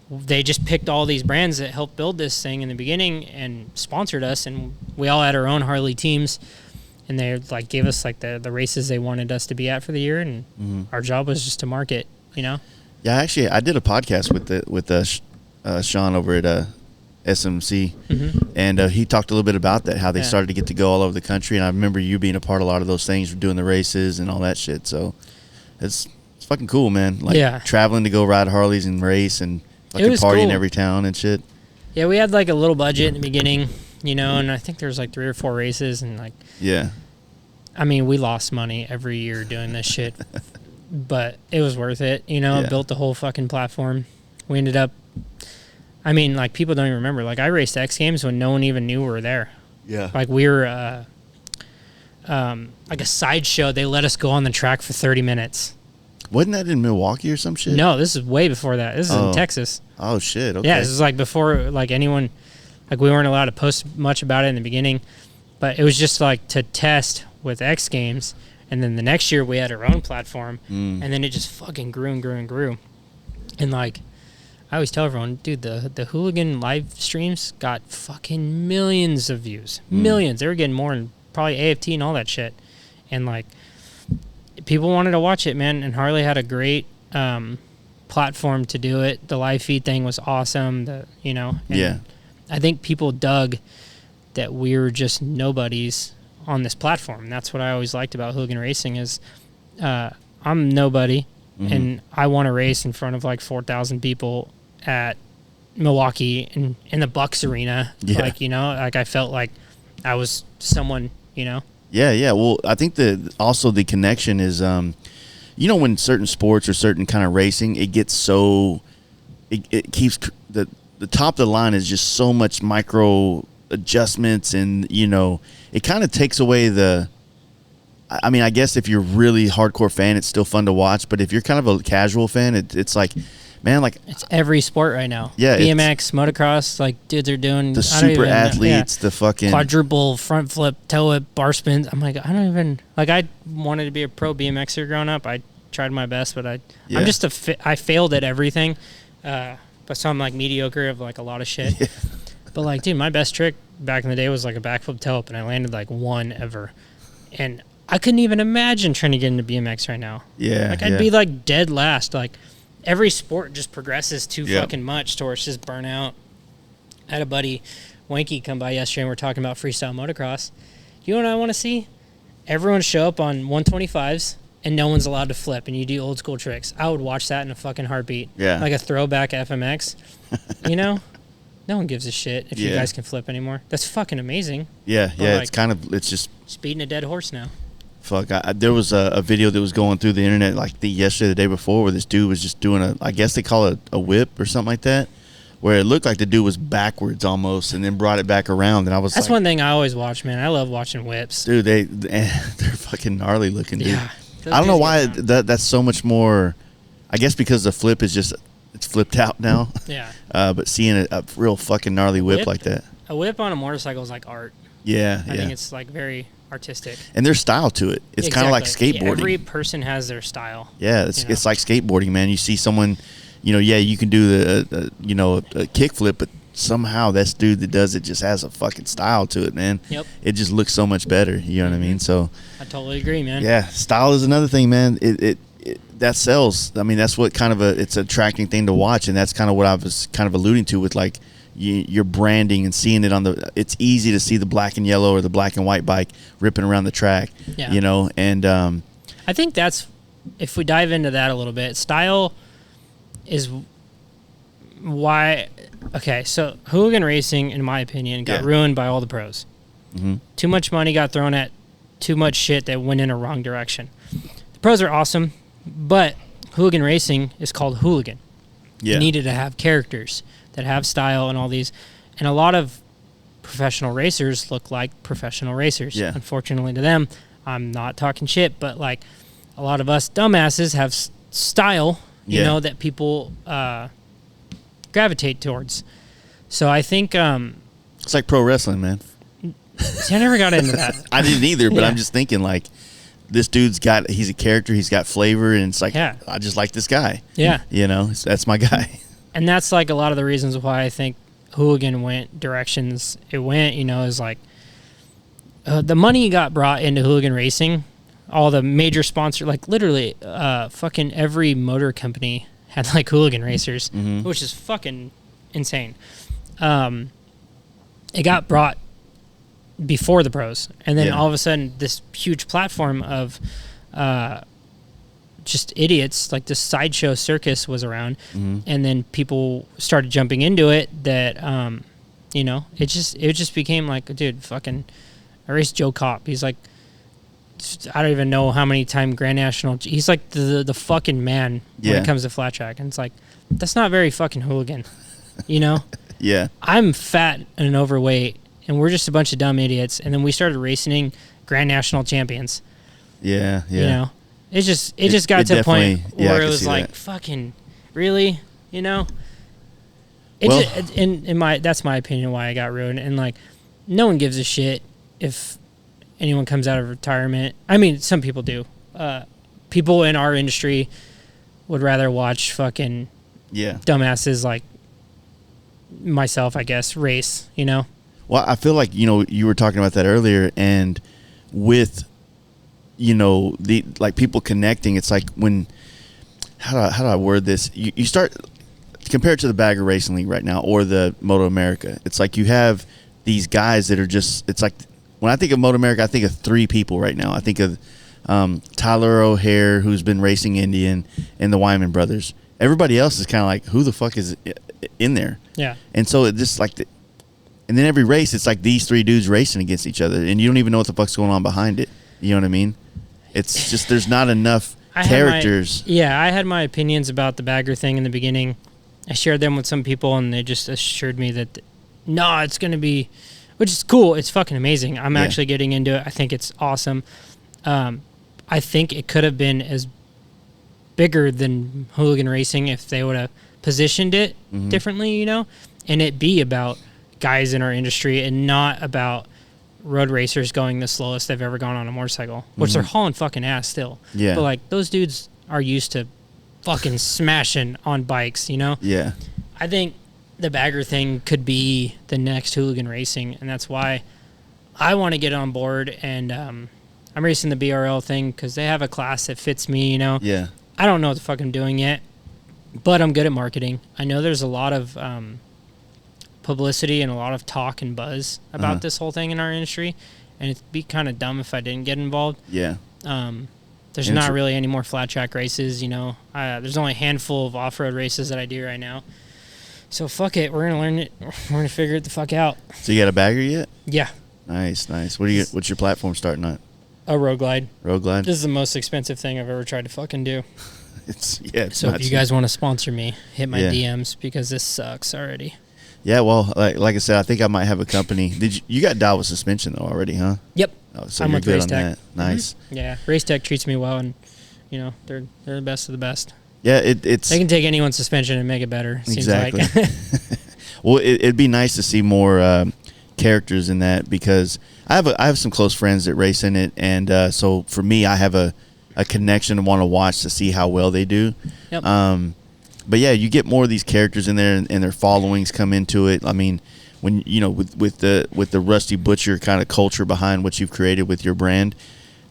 they just picked all these brands that helped build this thing in the beginning and sponsored us, and we all had our own Harley teams, and they like gave us like the races they wanted us to be at for the year, and our job was just to market, you know? Yeah, actually, I did a podcast with Sean over at SMC, and he talked a little bit about that, how they started to get to go all over the country, and I remember you being a part of a lot of those things, doing the races and all that shit, so it's fucking cool, man. Like traveling to go ride Harleys and race and fucking party in every town and shit. Yeah, we had like a little budget in the beginning, you know, and I think there was like 3 or 4 races, and like, I mean, we lost money every year doing this shit, but it was worth it, you know. It built the whole fucking platform. We ended up, I mean, like, people don't even remember, like, I raced X Games when no one even knew we were there. Yeah. Like, we were like a sideshow. They let us go on the track for 30 minutes. Wasn't that in Milwaukee or some shit? No, this is way before that. This is in Texas. Oh, shit. Okay. Yeah, this is like before, like, anyone, like, we weren't allowed to post much about it in the beginning, but it was just like to test with X Games, and then the next year we had our own platform, and then it just fucking grew and grew and grew. And like, I always tell everyone, dude, the Hooligan live streams got fucking millions of views. Millions. They were getting more than probably AFT and all that shit. And like, people wanted to watch it, man. And Harley had a great platform to do it. The live feed thing was awesome. And I think people dug that we were just nobodies on this platform. That's what I always liked about Hooligan Racing is I'm nobody, and I want to race in front of like 4,000 people at Milwaukee in the Bucks Arena. Yeah. Like, I felt like I was someone, Yeah. Well, I think also the connection is, when certain sports or certain kind of racing, it gets so, it keeps the top of the line is just so much micro adjustments, and it kind of takes away I guess if you're really hardcore fan, it's still fun to watch, but if you're kind of a casual fan, it's like, man, like it's every sport right now. Yeah, BMX, motocross, like dudes are doing the super athletes, the fucking quadruple front flip, toe whip, bar spins. I'm like, I don't even like. I wanted to be a pro BMXer growing up. I tried my best, but I'm just I failed at everything. But so I'm like mediocre of like a lot of shit. Yeah. But like, dude, my best trick back in the day was like a backflip toe up, and I landed like one ever, and I couldn't even imagine trying to get into BMX right now. Yeah, like I'd be like dead last. Like every sport just progresses too fucking much to where it's just burnout. I had a buddy, Wanky, come by yesterday, and we're talking about freestyle motocross. You know what I want to see? Everyone show up on 125s, and no one's allowed to flip, and you do old school tricks. I would watch that in a fucking heartbeat. Yeah. Like a throwback FMX. No one gives a shit if you guys can flip anymore. That's fucking amazing. Yeah, but it's kind of, it's just beating a dead horse now. Fuck, there was a video that was going through the internet like yesterday, the day before, where this dude was just doing I guess they call it a whip or something like that, where it looked like the dude was backwards almost and then brought it back around, and I was That's one thing I always watch, man. I love watching whips. Dude, they're fucking gnarly looking, dude. Yeah. I don't know why that's so much more. I guess because the flip is just, it's flipped out now. Yeah. But seeing a real fucking gnarly whip like that. A whip on a motorcycle is like art. Yeah, I think it's like very artistic. And there's style to it. It's kind of like skateboarding. Every person has their style. Yeah, it's like skateboarding, man. You see someone, you can do a kickflip, but somehow this dude that does it just has a fucking style to it, man. Yep. It just looks so much better. You know what I mean? So I totally agree, man. Yeah, style is another thing, man. It that sells. I mean, that's what kind of it's an attracting thing to watch, and that's kind of what I was kind of alluding to with like your branding and seeing it on it's easy to see the black and yellow or the black and white bike ripping around the track. Yeah. And I think that's, if we dive into that a little bit, style is why. Okay, so Hooligan Racing, in my opinion, got ruined by all the pros. Mm-hmm. Too much money got thrown at too much shit that went in a wrong direction. The pros are awesome, but Hooligan Racing is called Hooligan. Yeah. You needed to have characters that have style and all these. And a lot of professional racers look like professional racers. Yeah. Unfortunately to them, I'm not talking shit, but like a lot of us dumbasses have style, you know, that people gravitate towards. So I think it's like pro wrestling, man. See, I never got into that. I didn't either, but I'm just thinking like this dude's he's a character, he's got flavor, and it's like I just like this guy. Yeah. That's my guy. And that's like a lot of the reasons why I think Hooligan went directions it went, is like the money got brought into Hooligan Racing, all the major sponsors, like literally fucking every motor company had like Hooligan racers, which is fucking insane. It got brought before the pros, and then all of a sudden this huge platform of just idiots, like this sideshow circus was around, and then people started jumping into it that it just became like, dude, fucking I raced Joe Kopp. He's like, I don't even know how many time Grand National. He's like the fucking man when it comes to flat track, and it's like, that's not very fucking Hooligan, Yeah. I'm fat and overweight, and we're just a bunch of dumb idiots, and then we started racing Grand National champions. Yeah. It just got to a point where it was like, fucking really, that's my opinion why I got ruined. And like, no one gives a shit if anyone comes out of retirement. I mean, some people do. People in our industry would rather watch fucking dumbasses like myself, I guess, race, Well, I feel like, you were talking about that earlier, and with you know, the like people connecting. It's like when how do I word this? You start compared to the Bagger Racing League right now or the Moto America. It's like you have these guys that are just. It's like when I think of Moto America, I think of 3 people right now. I think of Tyler O'Hare, who's been racing Indian, and the Wyman brothers. Everybody else is kind of like, who the fuck is in there? Yeah. And so it just like, and then every race, it's like these 3 dudes racing against each other, and you don't even know what the fuck's going on behind it. You know what I mean? It's just there's not enough characters. I had my opinions about the Bagger thing in the beginning. I shared them with some people, and they just assured me that, no, it's going to be, which is cool. It's fucking amazing. I'm actually getting into it. I think it's awesome. I think it could have been as bigger than Hooligan Racing if they would have positioned it differently, you know, and it be about guys in our industry and not about road racers going the slowest they've ever gone on a motorcycle, which they're hauling fucking ass still. Yeah. But like those dudes are used to fucking smashing on bikes, you know? Yeah. I think the Bagger thing could be the next Hooligan Racing, and that's why I want to get on board. And I'm racing the BRL thing because they have a class that fits me, you know? Yeah. I don't know what the fuck I'm doing yet, but I'm good at marketing. I know there's a lot of publicity and a lot of talk and buzz about this whole thing in our industry, and it'd be kind of dumb if I didn't get involved. Yeah. There's not really any more flat track races, you know. There's only a handful of off-road races that I do right now. So fuck it, we're gonna learn it. We're gonna figure it the fuck out. So you got a Bagger yet? Yeah. Nice. What's your platform starting at? A Road Glide. Road Glide? This is the most expensive thing I've ever tried to fucking do. It's so if you guys want to sponsor me, hit my DMs because this sucks already. Yeah, well, like I said, I think I might have a company. You got dialed with suspension though already, huh? Yep. Oh, so I'm you're with good Race on Tech. that. Nice. Yeah, Race Tech treats me well, and you know they're the best of the best. Yeah, it's they can take anyone's suspension and make it better. Exactly. Seems like. Well, it'd be nice to see more characters in that because I have some close friends that race in it, and so for me, I have a connection and want to watch to see how well they do. Yep. But yeah, you get more of these characters in there, and their followings come into it. I mean, when you know with the Rusty Butcher kind of culture behind what you've created with your brand,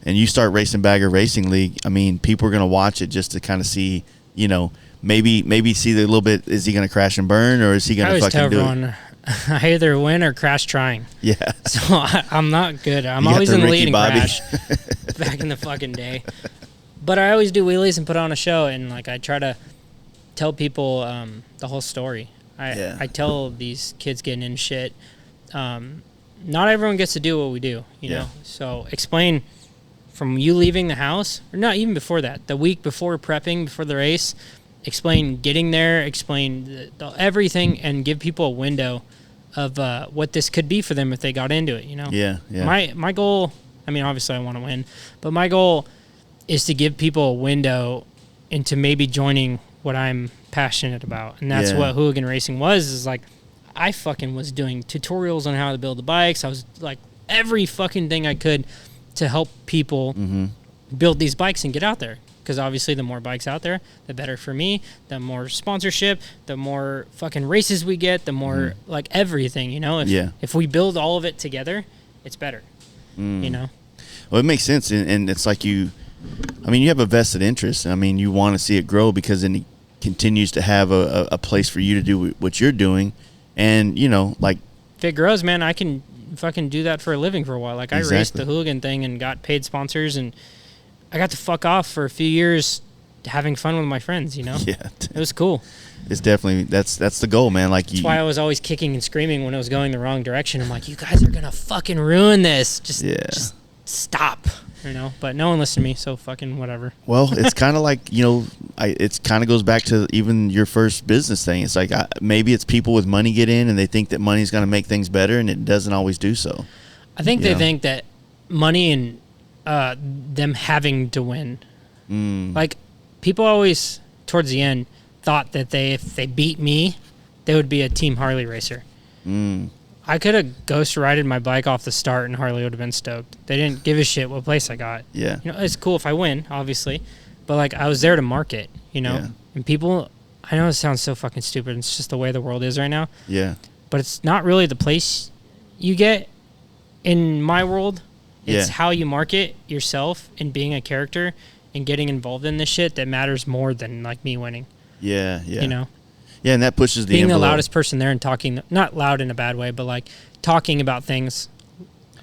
and you start racing Bagger Racing League, I mean, people are gonna watch it just to kind of see, you know, maybe see the little bit. Is he gonna crash and burn, or is he gonna fucking do it? I either win or crash trying. Yeah. So I'm not good. I'm always in the lead and crash. Back in the fucking day. But I always do wheelies and put on a show, and like I try to tell people the whole story. I tell these kids getting in shit. Not everyone gets to do what we do, you know. So explain from you leaving the house, or not even before that, the week before prepping before the race. Explain getting there. Explain everything, and give people a window of what this could be for them if they got into it. You know. Yeah. Yeah. My goal. I mean, obviously, I want to win, but my goal is to give people a window into maybe joining what I'm passionate about. And that's what Hooligan Racing was, is like, I fucking was doing tutorials on how to build the bikes. I was like every fucking thing I could to help people build these bikes and get out there. Because obviously the more bikes out there, the better for me, the more sponsorship, the more fucking races we get, the more like everything, you know? If we build all of it together, it's better, you know? Well, it makes sense. And it's like you have a vested interest. I mean, you want to see it grow because then it continues to have a place for you to do what you're doing. And, you know, like... If it grows, man, I can fucking do that for a living for a while. Like, I raced the Hooligan thing and got paid sponsors, and I got to fuck off for a few years having fun with my friends, you know? Yeah. It was cool. It's definitely... That's the goal, man. Like That's why I was always kicking and screaming when it was going the wrong direction. I'm like, you guys are going to fucking ruin this. Just stop. You know, but no one listened to me, so fucking whatever. Well, it's kind of like, you know, it kind of goes back to even your first business thing. It's like maybe it's people with money get in and they think that money's going to make things better, and it doesn't always do so. I think they think that money and them having to win. Like, people always, towards the end, thought that if they beat me, they would be a Team Harley racer. I could have ghost ridden my bike off the start and Harley would have been stoked. They didn't give a shit what place I got. Yeah. You know, it's cool if I win, obviously. But, like, I was there to market, you know? Yeah. And people, I know it sounds so fucking stupid. It's just the way the world is right now. Yeah. But it's not really the place you get in my world It's how you market yourself and being a character and getting involved in this shit that matters more than like me winning. Yeah. You know? Yeah, and that pushes the being envelope. the loudest person there and talking, not loud in a bad way, but like talking about things.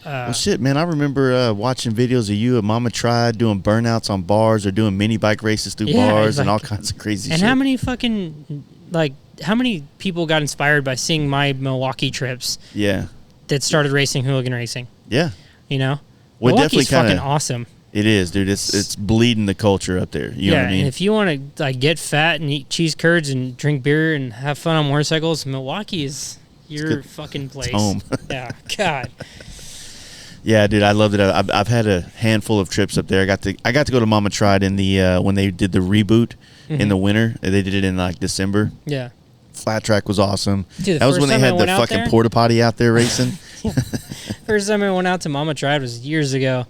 Well, shit, man, I remember watching videos of you at Mama Tried doing burnouts on bars or doing mini bike races through bars and all kinds of crazy shit. And how many fucking, like, how many people got inspired by seeing my Milwaukee trips? Yeah. That started racing Hooligan racing. Yeah. You know? Well, Milwaukee's definitely fucking awesome. It is, dude. It's bleeding the culture up there. You know what I mean? And if you want to like get fat and eat cheese curds and drink beer and have fun on motorcycles, Milwaukee is your fucking place. It's home. Yeah, God. Yeah, dude, I loved it. I've had a handful of trips up there. I got to go to Mama Tried in the when they did the reboot in the winter. They did it in like December. Yeah. Flat track was awesome. Dude, that was when they had the fucking porta potty out there racing. First time I went out to Mama Tried was years ago.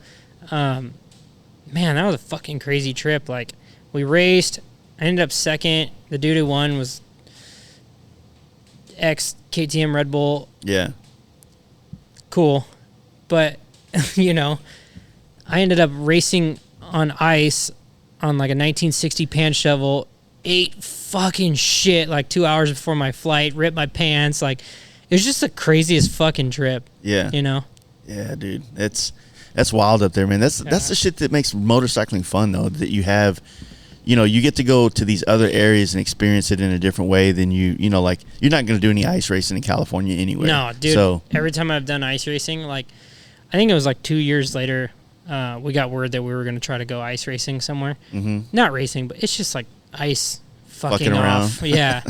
Man, that was a fucking crazy trip. Like, we raced. I ended up second. The dude who won was ex-KTM Red Bull. Yeah. Cool. But, you know, I ended up racing on ice on, like, a 1960 pan shovel. Ate fucking shit, like, 2 hours before my flight. Ripped my pants. Like, it was just the craziest fucking trip. Yeah. You know? Yeah, dude. That's wild up there, man. That's the shit that makes motorcycling fun, though. That you have, you know, you get to go to these other areas and experience it in a different way than you know, like you're not going to do any ice racing in California anyway. No, dude. So every time I've done ice racing, like I think it was like 2 years later, we got word that we were going to try to go ice racing somewhere. Mm-hmm. Not racing, but it's just like ice fucking off. Yeah,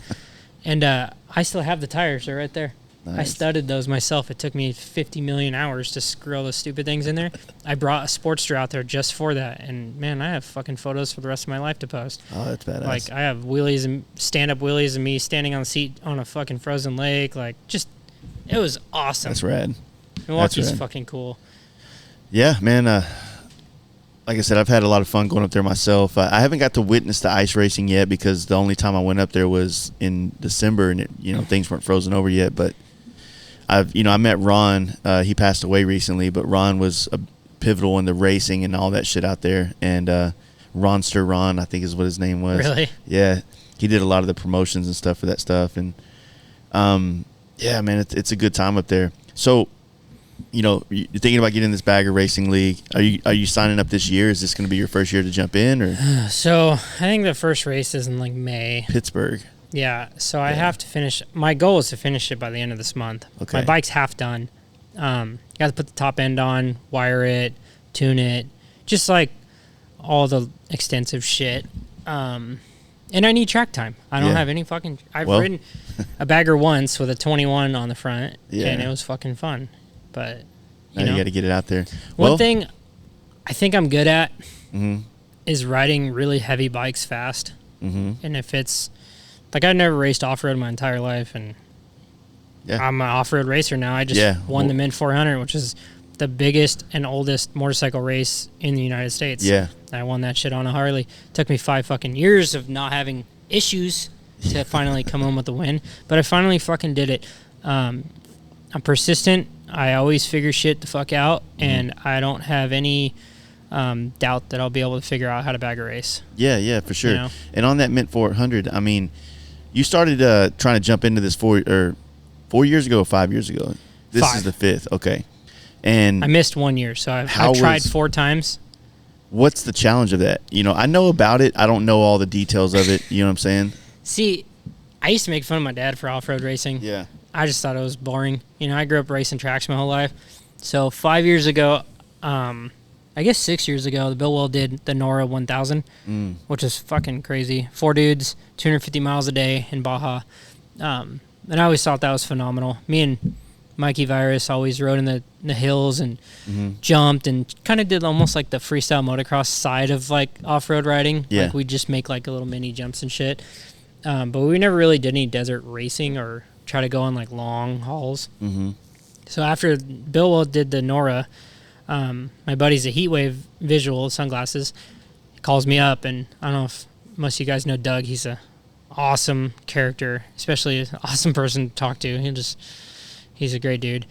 and I still have the tires. They're right there. Nice. I studded those myself. It took me 50 million hours to screw all those stupid things in there. I brought a Sportster out there just for that. And, man, I have fucking photos for the rest of my life to post. Oh, that's badass. Like, I have wheelies and stand-up wheelies of me standing on the seat on a fucking frozen lake. Like, just, it was awesome. That's rad. Milwaukee's fucking cool. Yeah, man. Like I said, I've had a lot of fun going up there myself. I haven't got to witness the ice racing yet because the only time I went up there was in December and, things weren't frozen over yet. But I met Ron. He passed away recently, but Ron was pivotal in the racing and all that shit out there. And Ronster Ron, I think is what his name was. Really? Yeah. He did a lot of the promotions and stuff for that stuff. And, yeah, man, it's a good time up there. So, you're thinking about getting in this bagger racing league. Are you signing up this year? Is this going to be your first year to jump in? Or So, I think the first race is in, like, May. Pittsburgh. Yeah, so I have to finish. My goal is to finish it by the end of this month. Okay. My bike's half done. Got to put the top end on, wire it, tune it, just like all the extensive shit. And I need track time. I don't have any fucking. I've ridden a bagger once with a 21 on the front, and it was fucking fun. But you got to get it out there. One thing I think I'm good at is riding really heavy bikes fast. Mm-hmm. And if it's like I've never raced off-road my entire life, and I'm an off-road racer now. I just won the Mint 400, which is the biggest and oldest motorcycle race in the United States. Yeah. I won that shit on a Harley. Took me 5 fucking years of not having issues to finally come home with the win, but I finally fucking did it. I'm persistent. I always figure shit the fuck out, and I don't have any doubt that I'll be able to figure out how to bag a race. Yeah, for sure. And on that Mint 400, I mean, you started trying to jump into this 4 years ago or 5 years ago? This 5. is the 5th, okay. And I missed 1 year, so I've tried 4 times. What's the challenge of that? I know about it. I don't know all the details of it. You know what I'm saying? See, I used to make fun of my dad for off-road racing. Yeah. I just thought it was boring. I grew up racing tracks my whole life. So 5 years ago, I guess 6 years ago, the Bill Well did the Nora 1000, which is fucking crazy. 4 dudes, 250 miles a day in Baja. And I always thought that was phenomenal. Me and Mikey Virus always rode in the hills and jumped and kind of did almost like the freestyle motocross side of like off-road riding. Yeah. Like we just make like a little mini jumps and shit. But we never really did any desert racing or try to go on like long hauls. Mm-hmm. So after Bill Well did the Nora, my buddy's a Heatwave Visual sunglasses. He calls me up, and I don't know if most of you guys know Doug. He's a awesome character, especially an awesome person to talk to. He's a great dude.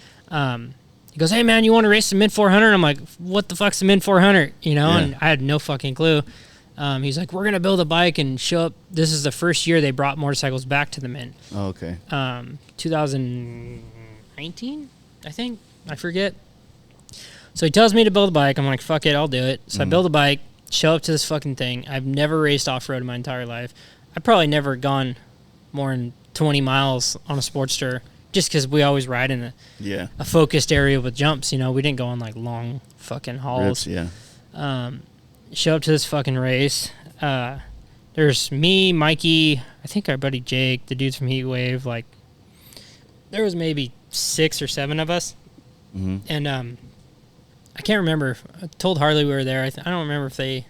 he goes, hey, man, you want to race the Mint 400? I'm like, what the fuck's the Mint 400? You know, and I had no fucking clue. He's like, we're going to build a bike and show up. This is the first year they brought motorcycles back to the Mint. Oh, okay. 2019, I think. I forget. So he tells me to build a bike. I'm like, fuck it, I'll do it. So I build a bike, show up to this fucking thing. I've never raced off-road in my entire life. I've probably never gone more than 20 miles on a Sportster, just because we always ride in a focused area with jumps. You know, we didn't go on like long fucking hauls. Rips, Show up to this fucking race. There's me, Mikey, I think our buddy Jake, the dudes from Heat Wave. Like, there was maybe 6 or 7 of us. And I can't remember. I told Harley we were there. I don't remember if they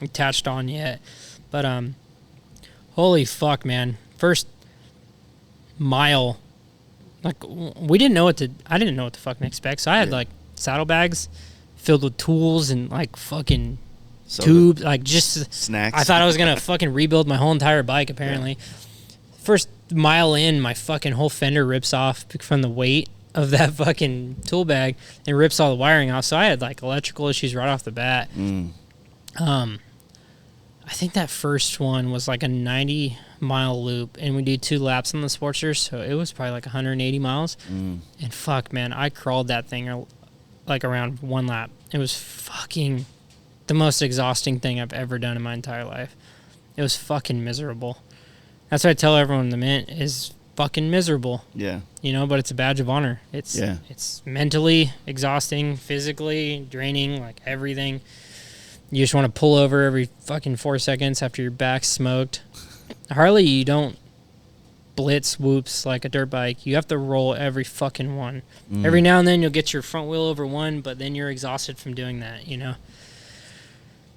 attached on yet. But holy fuck, man. First mile, like, we didn't know I didn't know what to fucking expect. So I had like saddlebags filled with tools and like fucking tubes, like just snacks. I thought I was gonna fucking rebuild my whole entire bike. Apparently, first mile in, my fucking whole fender rips off from the weight of that fucking tool bag and rips all the wiring off. So I had like electrical issues right off the bat. I think that first one was like a 90-mile loop, and we did 2 laps on the Sportster, so it was probably like 180 miles. And fuck, man, I crawled that thing like around 1 lap. It was fucking the most exhausting thing I've ever done in my entire life. It was fucking miserable. That's what I tell everyone. The Mint is fucking miserable. Yeah. You know, but it's a badge of honor. It's mentally exhausting, physically draining, like everything. You just want to pull over every fucking 4 seconds after your back's smoked. Harley, you don't blitz whoops like a dirt bike. You have to roll every fucking one. Every now and then you'll get your front wheel over one, but then you're exhausted from doing that, you know?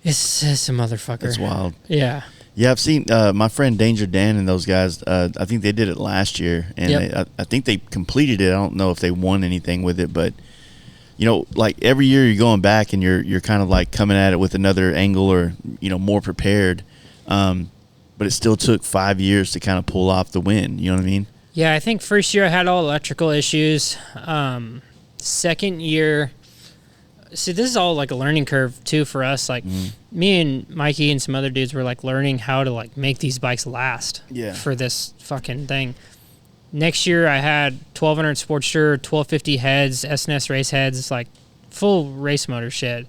It's a motherfucker. It's wild. Yeah. Yeah, I've seen my friend Danger Dan and those guys. I think they did it last year, and I think they completed it. I don't know if they won anything with it, but you know, like every year you're going back and you're kind of like coming at it with another angle or, you know, more prepared. But it still took 5 years to kind of pull off the win. You know what I mean? Yeah, I think first year I had all electrical issues. Second year, see, this is all like a learning curve too for us. Like me and Mikey and some other dudes were like learning how to like make these bikes last for this fucking thing. Next year I had 1200 Sportster, 1250 heads, SNS race heads, like full race motor shit.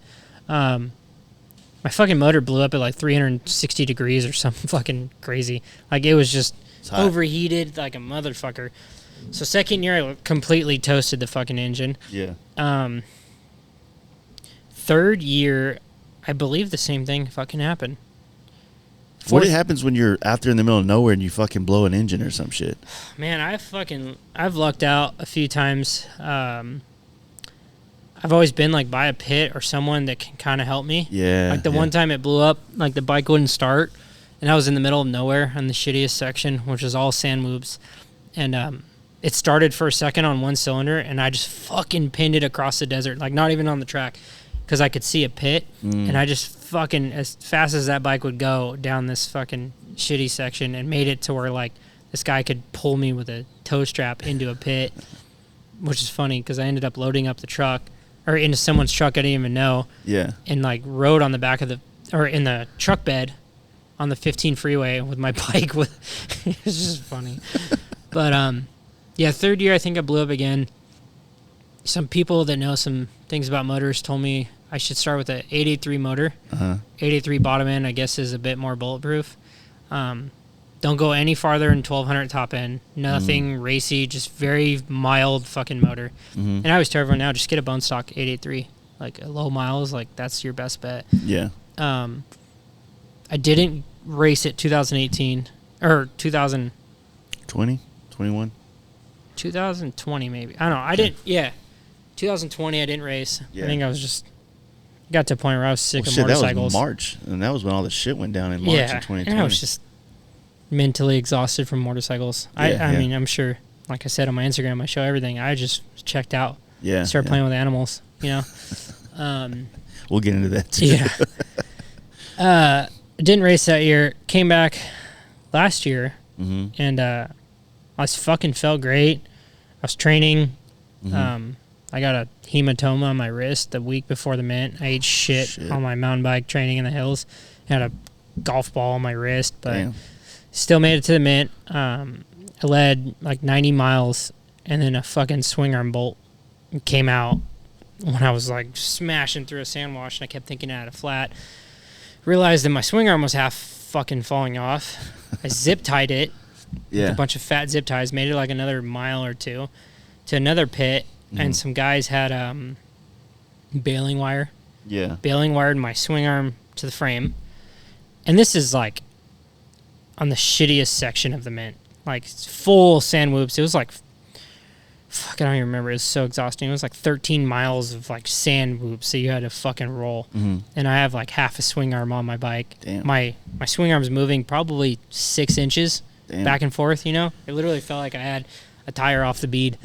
My fucking motor blew up at like 360 degrees or something fucking crazy. Like it was just overheated like a motherfucker. So second year I completely toasted the fucking engine. Yeah. Third year, I believe the same thing fucking happened. What happens when you're out there in the middle of nowhere and you fucking blow an engine or some shit? Man, I've lucked out a few times. I've always been like by a pit or someone that can kind of help me. Yeah. Like the one time it blew up, like the bike wouldn't start, and I was in the middle of nowhere on the shittiest section, which is all sand moves, and it started for a second on one cylinder, and I just fucking pinned it across the desert, like not even on the track, because I could see a pit, and I just fucking, as fast as that bike would go down this fucking shitty section, and made it to where like this guy could pull me with a tow strap into a pit, which is funny because I ended up loading up the truck or into someone's truck I didn't even know. Yeah. And like rode on the back of in the truck bed on the 15 freeway with my bike. It's just funny. But yeah, third year I think I blew up again. Some people that know some things about motors told me I should start with an 883 motor. 883 bottom end, I guess, is a bit more bulletproof. Don't go any farther than 1200 top end. Nothing racy, just very mild fucking motor. And I always tell everyone now, just get a bone stock 883. Like low miles, like that's your best bet. Yeah. I didn't race it 2018 or 2020, 21, 2020 maybe. I don't know. I didn't. Yeah. 2020, I didn't race. Yeah. I think I was just got to a point where I was sick of motorcycles. That was March, and that was when all the shit went down in March in 2020. And I was just mentally exhausted from motorcycles. I mean, I'm sure, like I said on my Instagram, I show everything. I just checked out. Yeah. Started playing with animals, you know. We'll get into that too. Yeah. Didn't race that year. Came back last year, and I fucking felt great. I was training. I got a hematoma on my wrist the week before the mint. I ate shit on my mountain bike training in the hills. Had a golf ball on my wrist, but still made it to the mint. I led like 90 miles, and then a fucking swing arm bolt came out when I was like smashing through a sand wash, and I kept thinking I had a flat. Realized that my swing arm was half fucking falling off. I zip tied it with a bunch of fat zip ties, made it like another mile or two to another pit, and some guys had baling wire. Yeah. Baling wired my swing arm to the frame. And this is like on the shittiest section of the mint. Like full sand whoops. It was like, fuck, I don't even remember. It was so exhausting. It was like 13 miles of like sand whoops that you had to fucking roll. And I have like half a swing arm on my bike. Damn. My swing arm's moving probably 6 inches back and forth, you know? It literally felt like I had a tire off the bead.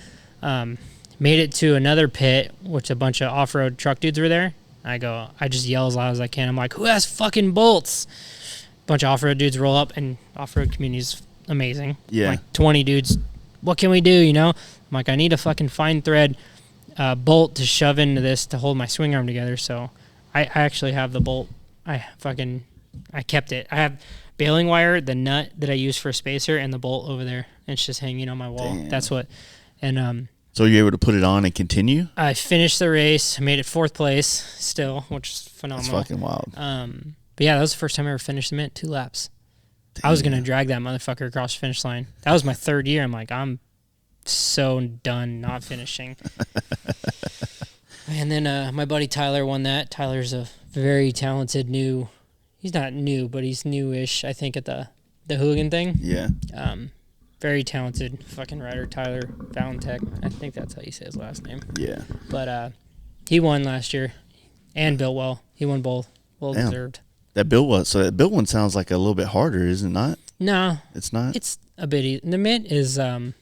Made it to another pit, which a bunch of off-road truck dudes were there. I just yell as loud as I can. I'm like, who has fucking bolts? Bunch of off-road dudes roll up, and off-road community's amazing. Yeah. Like 20 dudes, what can we do, you know? I'm like, I need a fucking fine thread bolt to shove into this to hold my swing arm together. So I actually have the bolt. I kept it. I have baling wire, the nut that I use for a spacer, and the bolt over there. It's just hanging on my wall. Damn. That's what. And so you're able to put it on and continue? I finished the race, made it 4th place still, which is phenomenal. That's fucking wild. But yeah, that was the first time I ever finished the mint, 2 laps. Damn. I was going to drag that motherfucker across the finish line. That was my 3rd year. I'm like, I'm so done not finishing. And then my buddy Tyler won that. Tyler's a very talented he's not new, but he's newish, I think, at the Hooligan thing. Yeah. Very talented fucking rider, Tyler Valentech. I think that's how you say his last name. Yeah. But he won last year and built well. He won both. Well deserved. That built one sounds like a little bit harder, is it not? No. It's not? It's a bit easy. The mint is as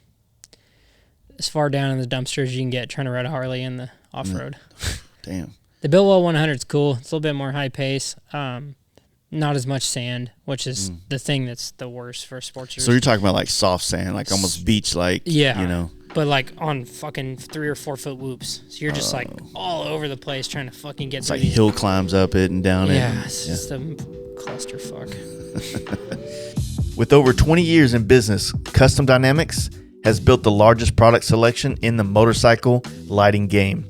far down in the dumpster as you can get trying to ride a Harley in the off-road. Damn. The Biltwell 100 is cool. It's a little bit more high pace. Not as much sand, which is the thing that's the worst for sportsers. So you're talking about like soft sand, like almost beach-like, you know? But like on fucking 3 or 4 foot whoops. So you're just like all over the place trying to fucking get through. It's like hill climbs up it and down it. Yeah, it's just a clusterfuck. With over 20 years in business, Custom Dynamics has built the largest product selection in the motorcycle lighting game.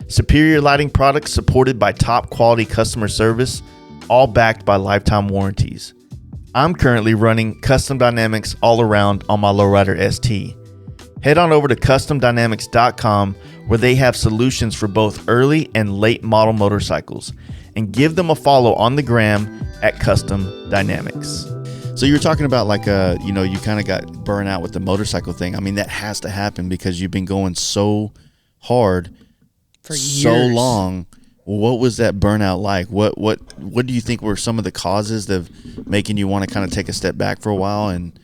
Superior lighting products supported by top quality customer service, all backed by lifetime warranties. I'm currently running Custom Dynamics all around on my Lowrider ST. Head on over to CustomDynamics.com where they have solutions for both early and late model motorcycles, and give them a follow on the gram at Custom Dynamics. So you were talking about like you kind of got burnt out with the motorcycle thing. I mean, that has to happen because you've been going so hard for years. So long. What was that burnout like? What do you think were some of the causes of making you want to kind of take a step back for a while, and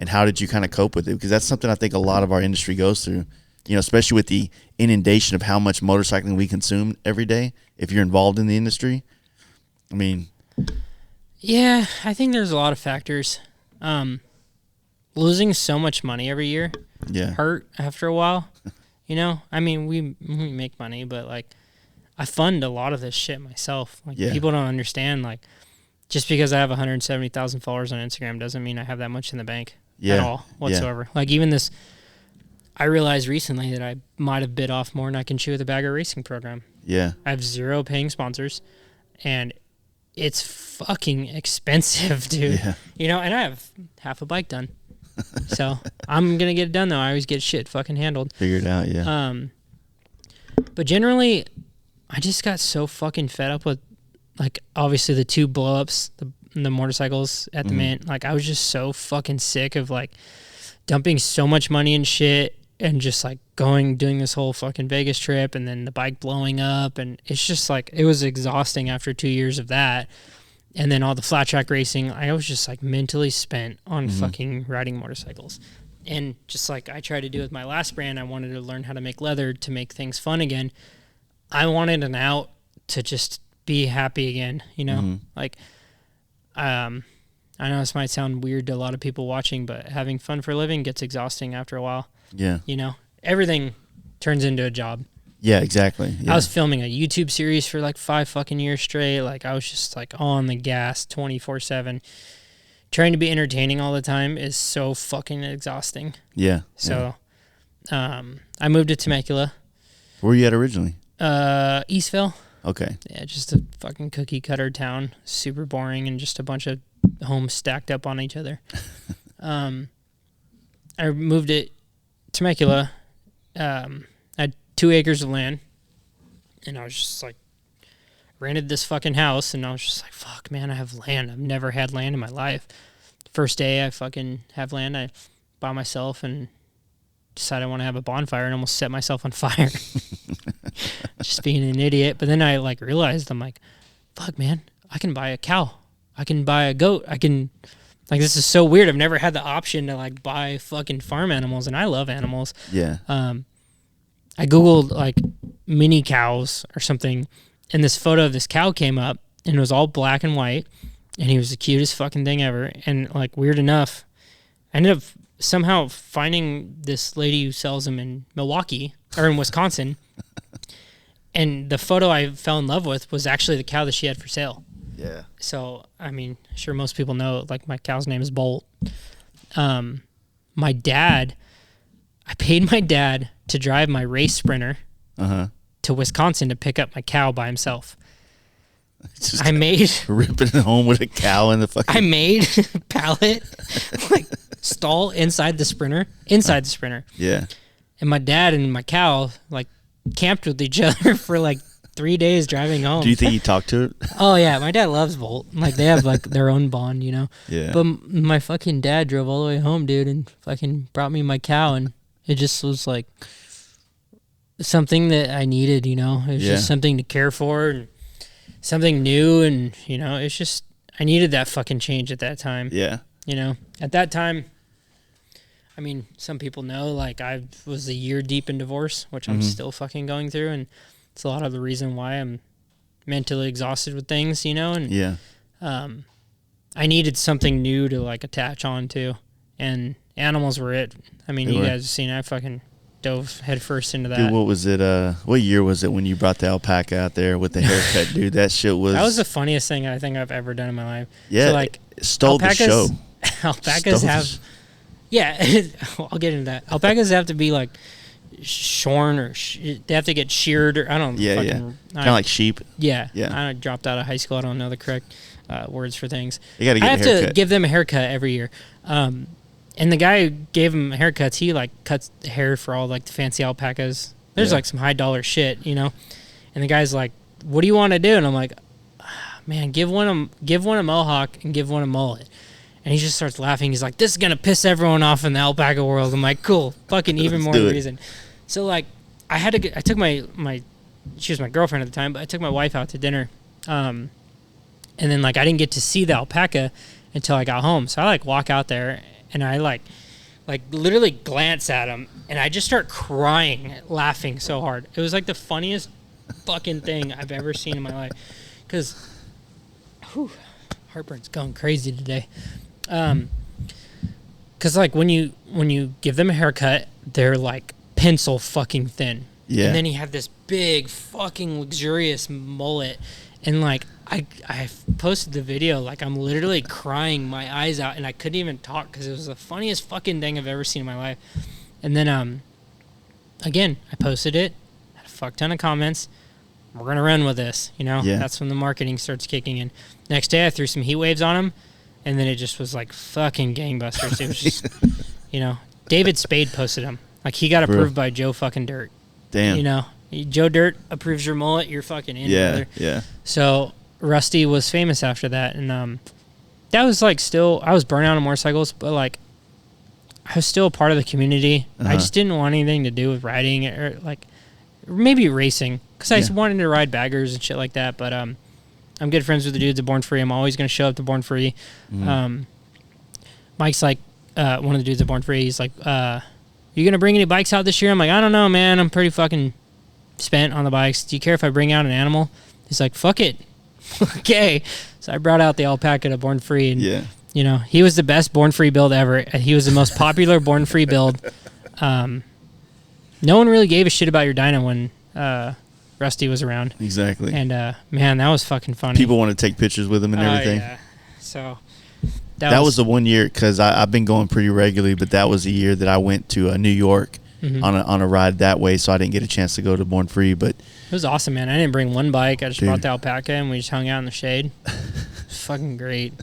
how did you kind of cope with it? Because that's something I think a lot of our industry goes through, you know, especially with the inundation of how much motorcycling we consume every day. If you're involved in the industry, I mean, yeah, I think there's a lot of factors. Losing so much money every year hurt after a while. You know, I mean, we make money, but like, I fund a lot of this shit myself. Like people don't understand, like, just because I have 170,000 followers on Instagram doesn't mean I have that much in the bank at all whatsoever. Like even this, I realized recently that I might have bit off more than I can chew with the Bagger Racing program. Yeah. I have 0 paying sponsors, and it's fucking expensive, dude. Yeah. You know, and I have half a bike done. So I'm going to get it done though. I always get shit fucking handled. Figured out, yeah. But generally, I just got so fucking fed up with, like, obviously the 2 blow-ups, the motorcycles at the mint. Like, I was just so fucking sick of, like, dumping so much money in shit and just, like, doing this whole fucking Vegas trip and then the bike blowing up. And it's just, like, it was exhausting after 2 years of that. And then all the flat track racing, I was just, like, mentally spent on fucking riding motorcycles. And just like I tried to do with my last brand, I wanted to learn how to make leather to make things fun again. I wanted an out to just be happy again, you know? Like, I know this might sound weird to a lot of people watching, but having fun for a living gets exhausting after a while. Yeah. You know, everything turns into a job. Yeah, exactly. Yeah. I was filming a YouTube series for like 5 fucking years straight. Like I was just like on the gas 24/7. Trying to be entertaining all the time is so fucking exhausting. Yeah. So, I moved to Temecula. Where were you at originally? Eastville. Okay. Yeah, just a fucking cookie cutter town. Super boring and just a bunch of homes stacked up on each other. I moved to Temecula. I had 2 acres of land. And I was just like, rented this fucking house. And I was just like, fuck, man, I have land. I've never had land in my life. First day I fucking have land, I by myself and decided I want to have a bonfire and almost set myself on fire. Just being an idiot. But then I like realized, I'm like, fuck, man, I can buy a cow. I can buy a goat. I can, like, this is so weird. I've never had the option to like buy fucking farm animals, and I love animals. Yeah. I Googled like mini cows or something, and this photo of this cow came up, and it was all black and white, and he was the cutest fucking thing ever. And like, weird enough, I ended up somehow finding this lady who sells them in Milwaukee or in Wisconsin. And the photo I fell in love with was actually the cow that she had for sale. Yeah. So, I mean, sure, most people know, like, my cow's name is Bolt. My dad, I paid my dad to drive my race Sprinter to Wisconsin to pick up my cow by himself. Just I made ripping it home with a cow in the fucking. I made pallet, like, stall inside the Sprinter. Yeah. And my dad and my cow, like, camped with each other for, like, 3 days driving home. Do you think you talked to it? Oh, yeah. My dad loves Bolt. Like, they have, like, their own bond, you know? Yeah. But my fucking dad drove all the way home, dude, and fucking brought me my cow, and it just was, like, something that I needed, you know? It was just something to care for and something new, and, you know, it's just, I needed that fucking change at that time. Yeah. You know? At that time, I mean, some people know, like, I was a year deep in divorce, which I'm still fucking going through, and it's a lot of the reason why I'm mentally exhausted with things, you know, and I needed something new to like attach on to, and animals were it. I mean, you guys have seen, I fucking dove headfirst into that. Dude, what was it? What year was it when you brought the alpaca out there with the haircut, dude? That shit was. That was the funniest thing I think I've ever done in my life. Yeah, so, like, it stole the show. Alpacas have, yeah, I'll get into that. Alpacas have to be like shorn or they have to get sheared, or I don't know. Kind of like sheep. Yeah. Yeah. I dropped out of high school. I don't know the correct words for things. You got to get I have to give them a haircut every year. And the guy who gave him haircuts, he like cuts the hair for all like the fancy alpacas. There's like some high dollar shit, you know? And the guy's like, what do you want to do? And I'm like, man, give one a mohawk and give one a mullet. And he just starts laughing. He's like, this is going to piss everyone off in the alpaca world. I'm like, cool. Fucking even more reason. So, like, I took my, she was my girlfriend at the time, but I took my wife out to dinner. And then, like, I didn't get to see the alpaca until I got home. So I, like, walk out there, and I, like literally glance at him, and I just start crying, laughing so hard. It was, like, the funniest fucking thing I've ever seen in my life. Because, heartburn's going crazy today. Because, like, when you give them a haircut, they're, like, pencil fucking thin. Yeah. And then he had this big fucking luxurious mullet. And, like, I posted the video, like, I'm literally crying my eyes out, and I couldn't even talk because it was the funniest fucking thing I've ever seen in my life. And then, again, I posted it, had a fuck ton of comments. We're going to run with this, you know? Yeah. That's when the marketing starts kicking in. Next day, I threw some heat waves on him, and then it just was, like, fucking gangbusters. It was just, you know, David Spade posted him. Like, he got approved by Joe fucking Dirt. Damn. You know, Joe Dirt approves your mullet, you're fucking in, brother. Yeah. So Rusty was famous after that, and that was like still, I was burnout on motorcycles, but like I was still a part of the community. I just didn't want anything to do with riding or like maybe racing, because I just wanted to ride baggers and shit like that. But I'm good friends with the dudes at Born Free. I'm always gonna show up to Born Free. Mike's like one of the dudes at Born Free. He's like, you gonna bring any bikes out this year? I'm like, I don't know, man. I'm pretty fucking spent on the bikes. Do you care if I bring out an animal? He's like, fuck it. Okay. So I brought out the alpaca to Born Free, and you know, he was the best Born Free build ever. He was the most popular Born Free build. No one really gave a shit about your Dyna when Rusty was around. Exactly. And man, that was fucking funny. People want to take pictures with him and everything. Yeah. So that was the one year, because I've been going pretty regularly, but that was the year that I went to New York on a ride that way, so I didn't get a chance to go to Born Free. But it was awesome, man. I didn't bring one bike. I just brought the Alpaca, and we just hung out in the shade. It was fucking great.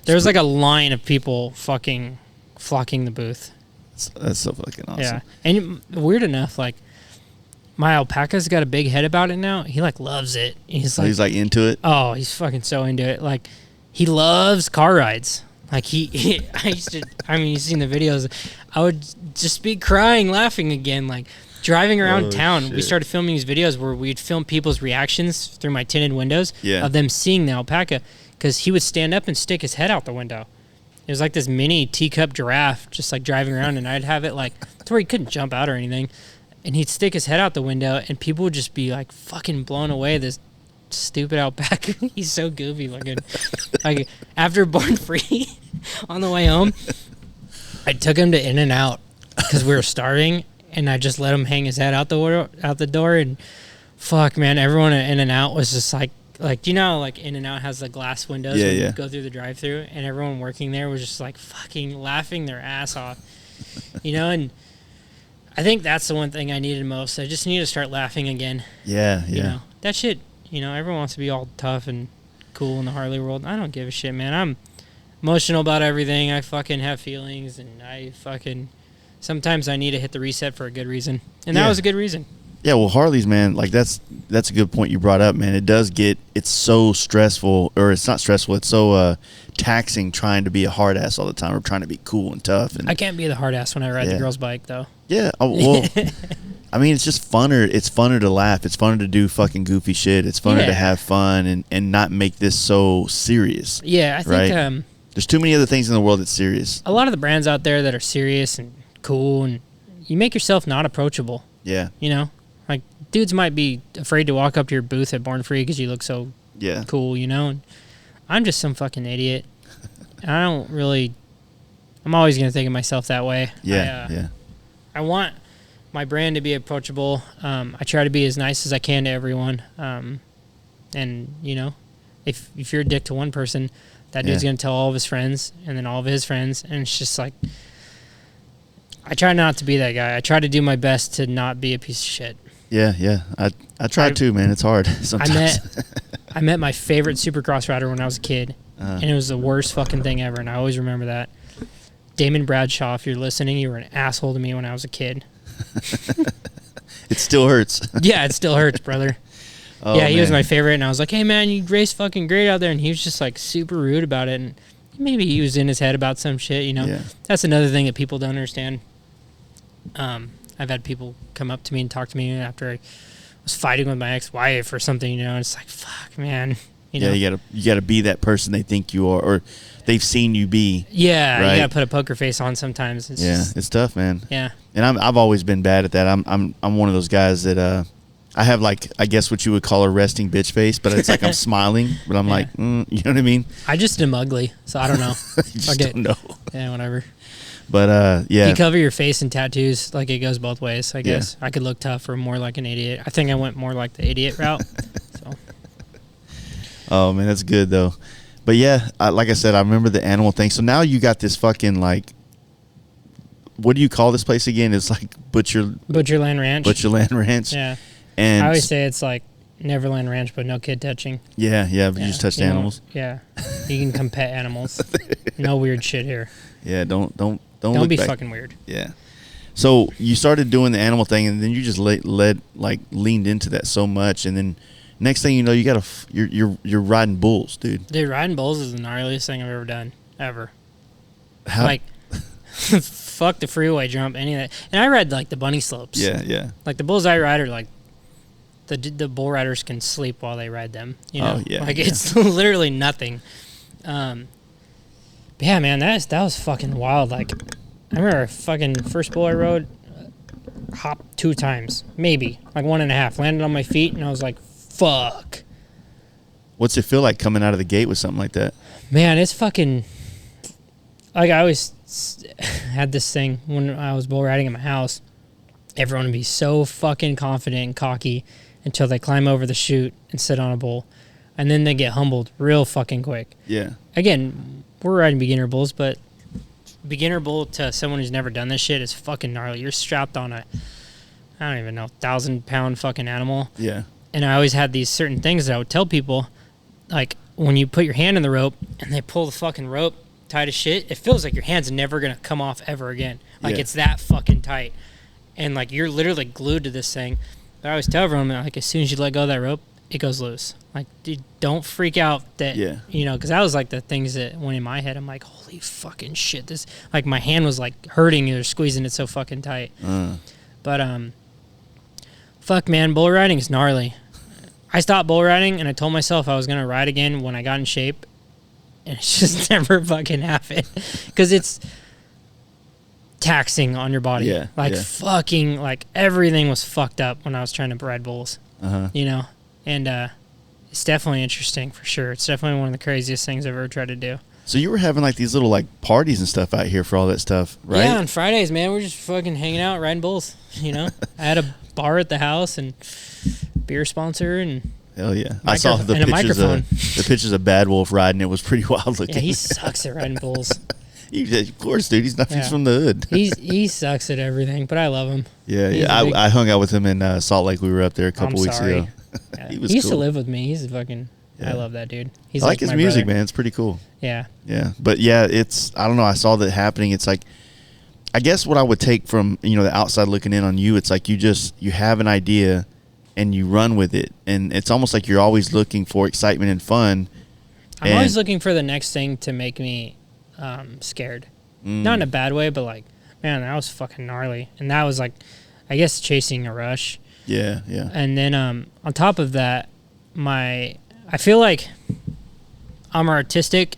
There was like a line of people fucking flocking the booth. That's so fucking awesome. Yeah, and weird enough, like my Alpaca's got a big head about it now. He like loves it. He's like into it. Oh, he's fucking so into it. Like he loves car rides. Like I used to. I mean, you've seen the videos. I would just be crying, laughing again, like driving around town. Shit. We started filming these videos where we'd film people's reactions through my tinted windows of them seeing the Alpaca, because he would stand up and stick his head out the window. It was like this mini teacup giraffe just like driving around, and I'd have it like to where he couldn't jump out or anything, and he'd stick his head out the window, and people would just be like fucking blown away. This stupid Alpaca. He's so goofy looking. Like after Born Free, on the way home, I took him to In-N-Out because we were starving, and I just let him hang his head out the door, and fuck, man, everyone at In-N-Out was just like you know, like In-N-Out has the glass windows when you go through the drive-through, and everyone working there was just like fucking laughing their ass off, you know. And I think that's the one thing I needed most. I just need to start laughing again. Yeah. You know, that shit, you know, everyone wants to be all tough and cool in the Harley world. I don't give a shit, man. I'm emotional about everything. I fucking have feelings, and sometimes I need to hit the reset for a good reason, and that was a good reason. Yeah, well, Harleys, man, like that's a good point you brought up, man. It's so stressful, or it's not stressful. It's so taxing trying to be a hard ass all the time, or trying to be cool and tough. And I can't be the hard ass when I ride the girl's bike, though. Yeah, well, I mean, it's just funner. It's funner to laugh. It's funner to do fucking goofy shit. It's funner to have fun and not make this so serious. Yeah, I think there's too many other things in the world that's serious. A lot of the brands out there that are serious and cool, and you make yourself not approachable. Yeah, you know. Like, dudes might be afraid to walk up to your booth at Born Free because you look so cool, you know? And I'm just some fucking idiot. I'm always going to think of myself that way. I want my brand to be approachable. I try to be as nice as I can to everyone. And, you know, if you're a dick to one person, that dude's going to tell all of his friends, and then all of his friends. And it's just like, I try not to be that guy. I try to do my best to not be a piece of shit. Yeah. I try too, man. It's hard sometimes. I met my favorite Supercross rider when I was a kid, and it was the worst fucking thing ever, and I always remember that. Damon Bradshaw, if you're listening, you were an asshole to me when I was a kid. It still hurts. Yeah, it still hurts, brother. He was my favorite, and I was like, hey, man, you race fucking great out there, and he was just, like, super rude about it, and maybe he was in his head about some shit, you know? Yeah. That's another thing that people don't understand. I've had people come up to me and talk to me after I was fighting with my ex-wife or something, you know, and it's like, fuck, man. You know? You gotta be that person they think you are, or they've seen you be. Yeah, right? You gotta put a poker face on sometimes. It's tough, man. Yeah. And I've always been bad at that. I'm one of those guys that I have, like, I guess what you would call a resting bitch face, but it's like I'm smiling, but I'm like, you know what I mean? I just am ugly, so I don't know. You just don't know. Yeah, whatever. But, yeah. You cover your face in tattoos, like, it goes both ways, I guess. I could look tough or more like an idiot. I think I went more like the idiot route. So. Oh, man, that's good, though. But, yeah, like I said, I remember the animal thing. So now you got this fucking, like, what do you call this place again? It's like Butcherland Ranch. Butcherland Ranch. Yeah. And I always say it's like Neverland Ranch, but no kid touching. Yeah, but you just touched animals. Yeah. You can come pet animals. No weird shit here. Yeah, don't be back. Fucking weird. Yeah. So you started doing the animal thing, and then you just leaned into that so much, and then next thing you know, you're riding bulls, dude. Dude, riding bulls is the gnarliest thing I've ever done, ever. How? Like, fuck the freeway jump, any of that. And I ride like the bunny slopes. Yeah. Like the bulls I ride are like the bull riders can sleep while they ride them. You know, it's literally nothing. But yeah, man, that was fucking wild. Like, I remember a fucking first bull I rode, hopped 2 times, maybe, like 1.5, landed on my feet, and I was like, fuck. What's it feel like coming out of the gate with something like that? Man, it's fucking, like, I always had this thing when I was bull riding at my house. everyone would be so fucking confident and cocky until they climb over the chute and sit on a bull. And then they get humbled real fucking quick. Yeah. Again, we're riding beginner bulls, but beginner bull to someone who's never done this shit is fucking gnarly. You're strapped on a, I don't even know, 1,000-pound fucking animal. Yeah. And I always had these certain things that I would tell people, like when you put your hand in the rope and they pull the fucking rope tight as shit, it feels like your hand's never going to come off ever again. Like it's that fucking tight. And like you're literally glued to this thing. But I always tell everyone, like, as soon as you let go of that rope, it goes loose. Like, dude, don't freak out that, you know, because that was like the things that went in my head. I'm like, holy fucking shit. This, like, my hand was like hurting or squeezing it so fucking tight. But, fuck, man, bull riding is gnarly. I stopped bull riding and I told myself I was going to ride again when I got in shape. And it's just never fucking happened. Because it's taxing on your body. Yeah. Like, fucking, like, everything was fucked up when I was trying to ride bulls. You know? And it's definitely interesting for sure. It's definitely one of the craziest things I've ever tried to do. So you were having like these little like parties and stuff out here for all that stuff, right? Yeah, on Fridays, man, we're just fucking hanging out, riding bulls. You know, I had a bar at the house and beer sponsor and hell yeah. I saw the pictures of Bad Wolf riding. It was pretty wild looking. Yeah, he sucks at riding bulls. Of course, dude. He's not. He's from the hood. He sucks at everything, but I love him. Yeah, I hung out with him in Salt Lake. We were up there a couple weeks ago. Yeah. He used to live with me. He's a fucking. I love that dude. He's I like his music, brother. man. It's pretty cool. Yeah. Yeah, but yeah, it's. I don't know. I saw that happening. It's like, I guess what I would take from the outside looking in on you, it's like you have an idea, and you run with it, and it's almost like you're always looking for excitement and fun. I'm always looking for the next thing to make me scared. Not in a bad way, but like, man, that was fucking gnarly. And that was like, I guess, chasing a rush. Yeah, yeah. And then on top of that, I feel like I'm artistic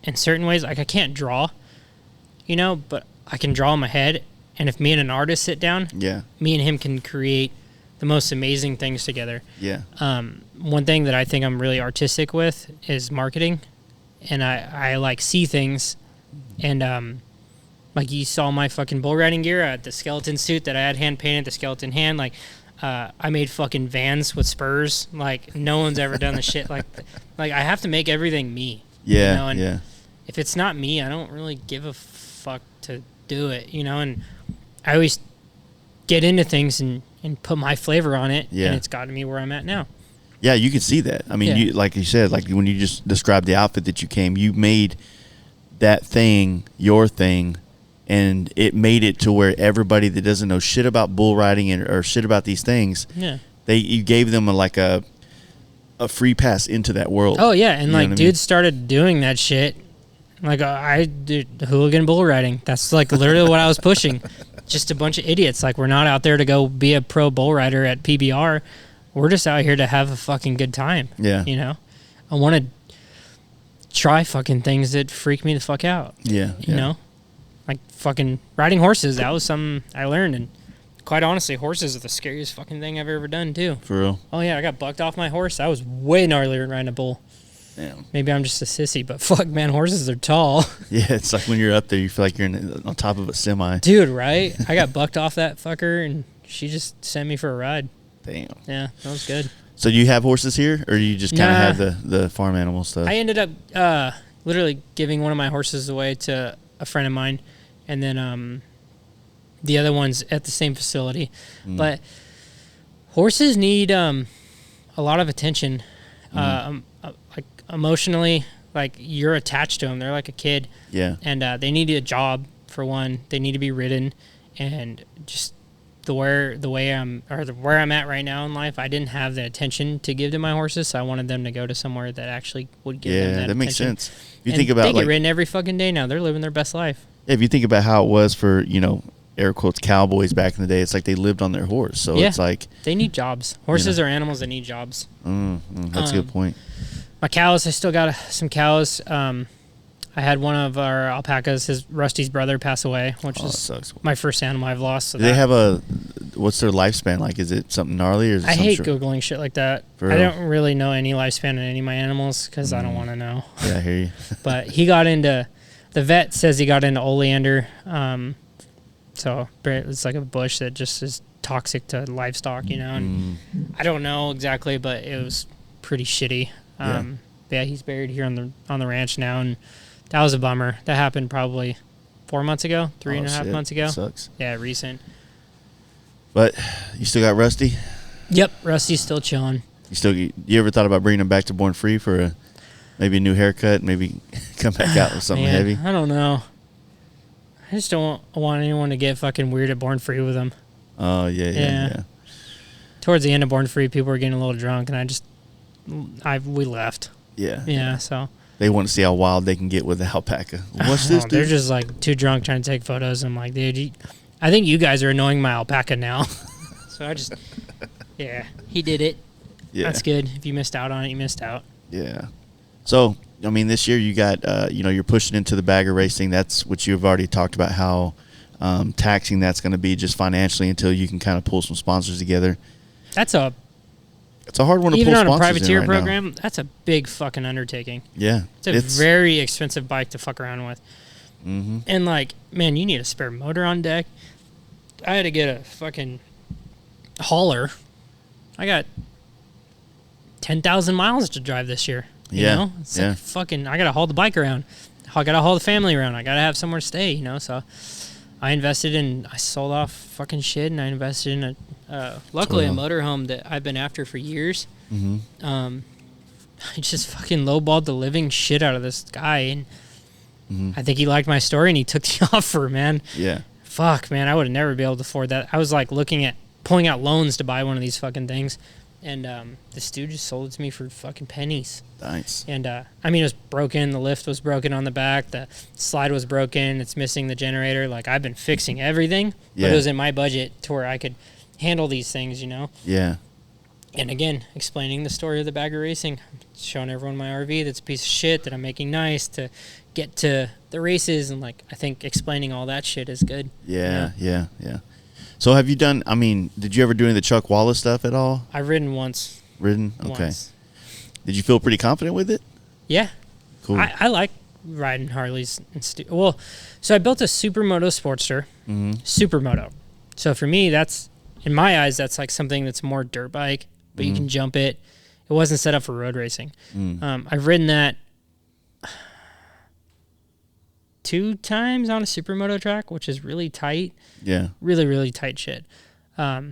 in certain ways. Like I can't draw, but I can draw in my head. And if me and an artist sit down, me and him can create the most amazing things together. Yeah. One thing that I think I'm really artistic with is marketing. And I like see things. And like you saw my fucking bull riding gear at the skeleton suit that I had hand painted, the skeleton hand. Like I made fucking Vans with spurs. Like no one's ever done the shit. Like I have to make everything me. Yeah. And if it's not me, I don't really give a fuck to do it. And I always get into things and put my flavor on it. Yeah. And it's gotten me where I'm at now. Yeah, you can see that. I mean, you like you said, like when you just described the outfit that you made that thing your thing, and it made it to where everybody that doesn't know shit about bull riding or shit about these things, you gave them a free pass into that world. Oh yeah, and like dudes started doing that shit. Like I did hooligan bull riding. That's like literally what I was pushing. Just a bunch of idiots. Like we're not out there to go be a pro bull rider at PBR. We're just out here to have a fucking good time. Yeah. I want to try fucking things that freak me the fuck out. Yeah. You know? Like fucking riding horses. That was something I learned. And quite honestly, horses are the scariest fucking thing I've ever done, too. For real? Oh, yeah. I got bucked off my horse. I was way gnarlier than riding a bull. Damn. Maybe I'm just a sissy, but fuck, man, horses are tall. Yeah, it's like when you're up there, you feel like you're on top of a semi. Dude, right? I got bucked off that fucker, and she just sent me for a ride. Damn. Yeah, that was good. So do you have horses here, or you just kind of have the farm animal stuff? I ended up literally giving one of my horses away to a friend of mine, and then the other one's at the same facility. But horses need a lot of attention, like emotionally. Like you're attached to them; they're like a kid. Yeah. And they need a job for one. They need to be ridden, and just where I'm at right now in life, I didn't have the attention to give to my horses, so I wanted them to go to somewhere that actually would give them that attention. Makes sense. If you and think about they get ridden every fucking day now. They're living their best life. Yeah, if you think about how it was for, air quotes, cowboys back in the day, it's like they lived on their horse. So it's like they need jobs. Horses are animals that need jobs. That's a good point. My cows, I still got some cows. I had one of our alpacas, Rusty's brother, pass away, which is my first animal I've lost. So do they have what's their lifespan like? Is it something gnarly? Or is it I hate Googling shit like that. I don't really know any lifespan in any of my animals because I don't want to know. Yeah, I hear you. But he got into, the vet says he got into oleander So it's like a bush that just is toxic to livestock, you know. And I don't know exactly, but it was pretty shitty. Yeah, he's buried here on the ranch now, and that was a bummer. That happened probably 4 months ago, 3.5 months ago. Sucks. Yeah, recent. But you still got Rusty? Yep, Rusty's still chilling. You ever thought about bringing him back to Born Free for maybe a new haircut, maybe come back out with something heavy? I don't know. I just don't want anyone to get fucking weird at Born Free with him. Oh, yeah. Towards the end of Born Free, people were getting a little drunk, and we left. Yeah. Yeah, so. They want to see how wild they can get with the alpaca. What's this, dude? They're just, like, too drunk trying to take photos. I'm like, dude, I think you guys are annoying my alpaca now. So I just, he did it. Yeah. That's good. If you missed out on it, you missed out. Yeah. So, I mean, this year you got, you're pushing into the bagger racing. That's what you've already talked about, how taxing that's going to be just financially until you can kind of pull some sponsors together. It's a hard one to pull sponsors in even on a privateer right program, now. that's a big fucking undertaking. Yeah. It's a very expensive bike to fuck around with. Mm-hmm. And, like, man, you need a spare motor on deck. I had to get a fucking hauler. I got 10,000 miles to drive this year. You know? It's like fucking, I got to haul the bike around. I got to haul the family around. I got to have somewhere to stay, you know? So I I sold off fucking shit, and I invested in luckily a motorhome that I've been after for years. Mm-hmm. I just fucking lowballed the living shit out of this guy, and I think he liked my story, and he took the offer, man. Yeah. Fuck, man, I would have never be able to afford that. I was like looking at pulling out loans to buy one of these fucking things. And this dude just sold it to me for fucking pennies. Nice. And, it was broken. The lift was broken on the back. The slide was broken. It's missing the generator. Like, I've been fixing everything. But it was in my budget to where I could handle these things, you know? Yeah. And, again, explaining the story of the bagger racing. Showing everyone my RV that's a piece of shit that I'm making nice to get to the races. And, like, I think explaining all that shit is good. Yeah. So have you done, did you ever do any of the Chuck Wallace stuff at all? I've ridden once. Okay. Once. Did you feel pretty confident with it? Yeah. Cool. I like riding Harleys. So I built a Supermoto Sportster. Mm-hmm. Supermoto. So for me, that's, in my eyes, that's like something that's more dirt bike, but you can jump it. It wasn't set up for road racing. I've ridden that 2 times on a Supermoto track, which is really tight. Yeah. Really, really tight shit. I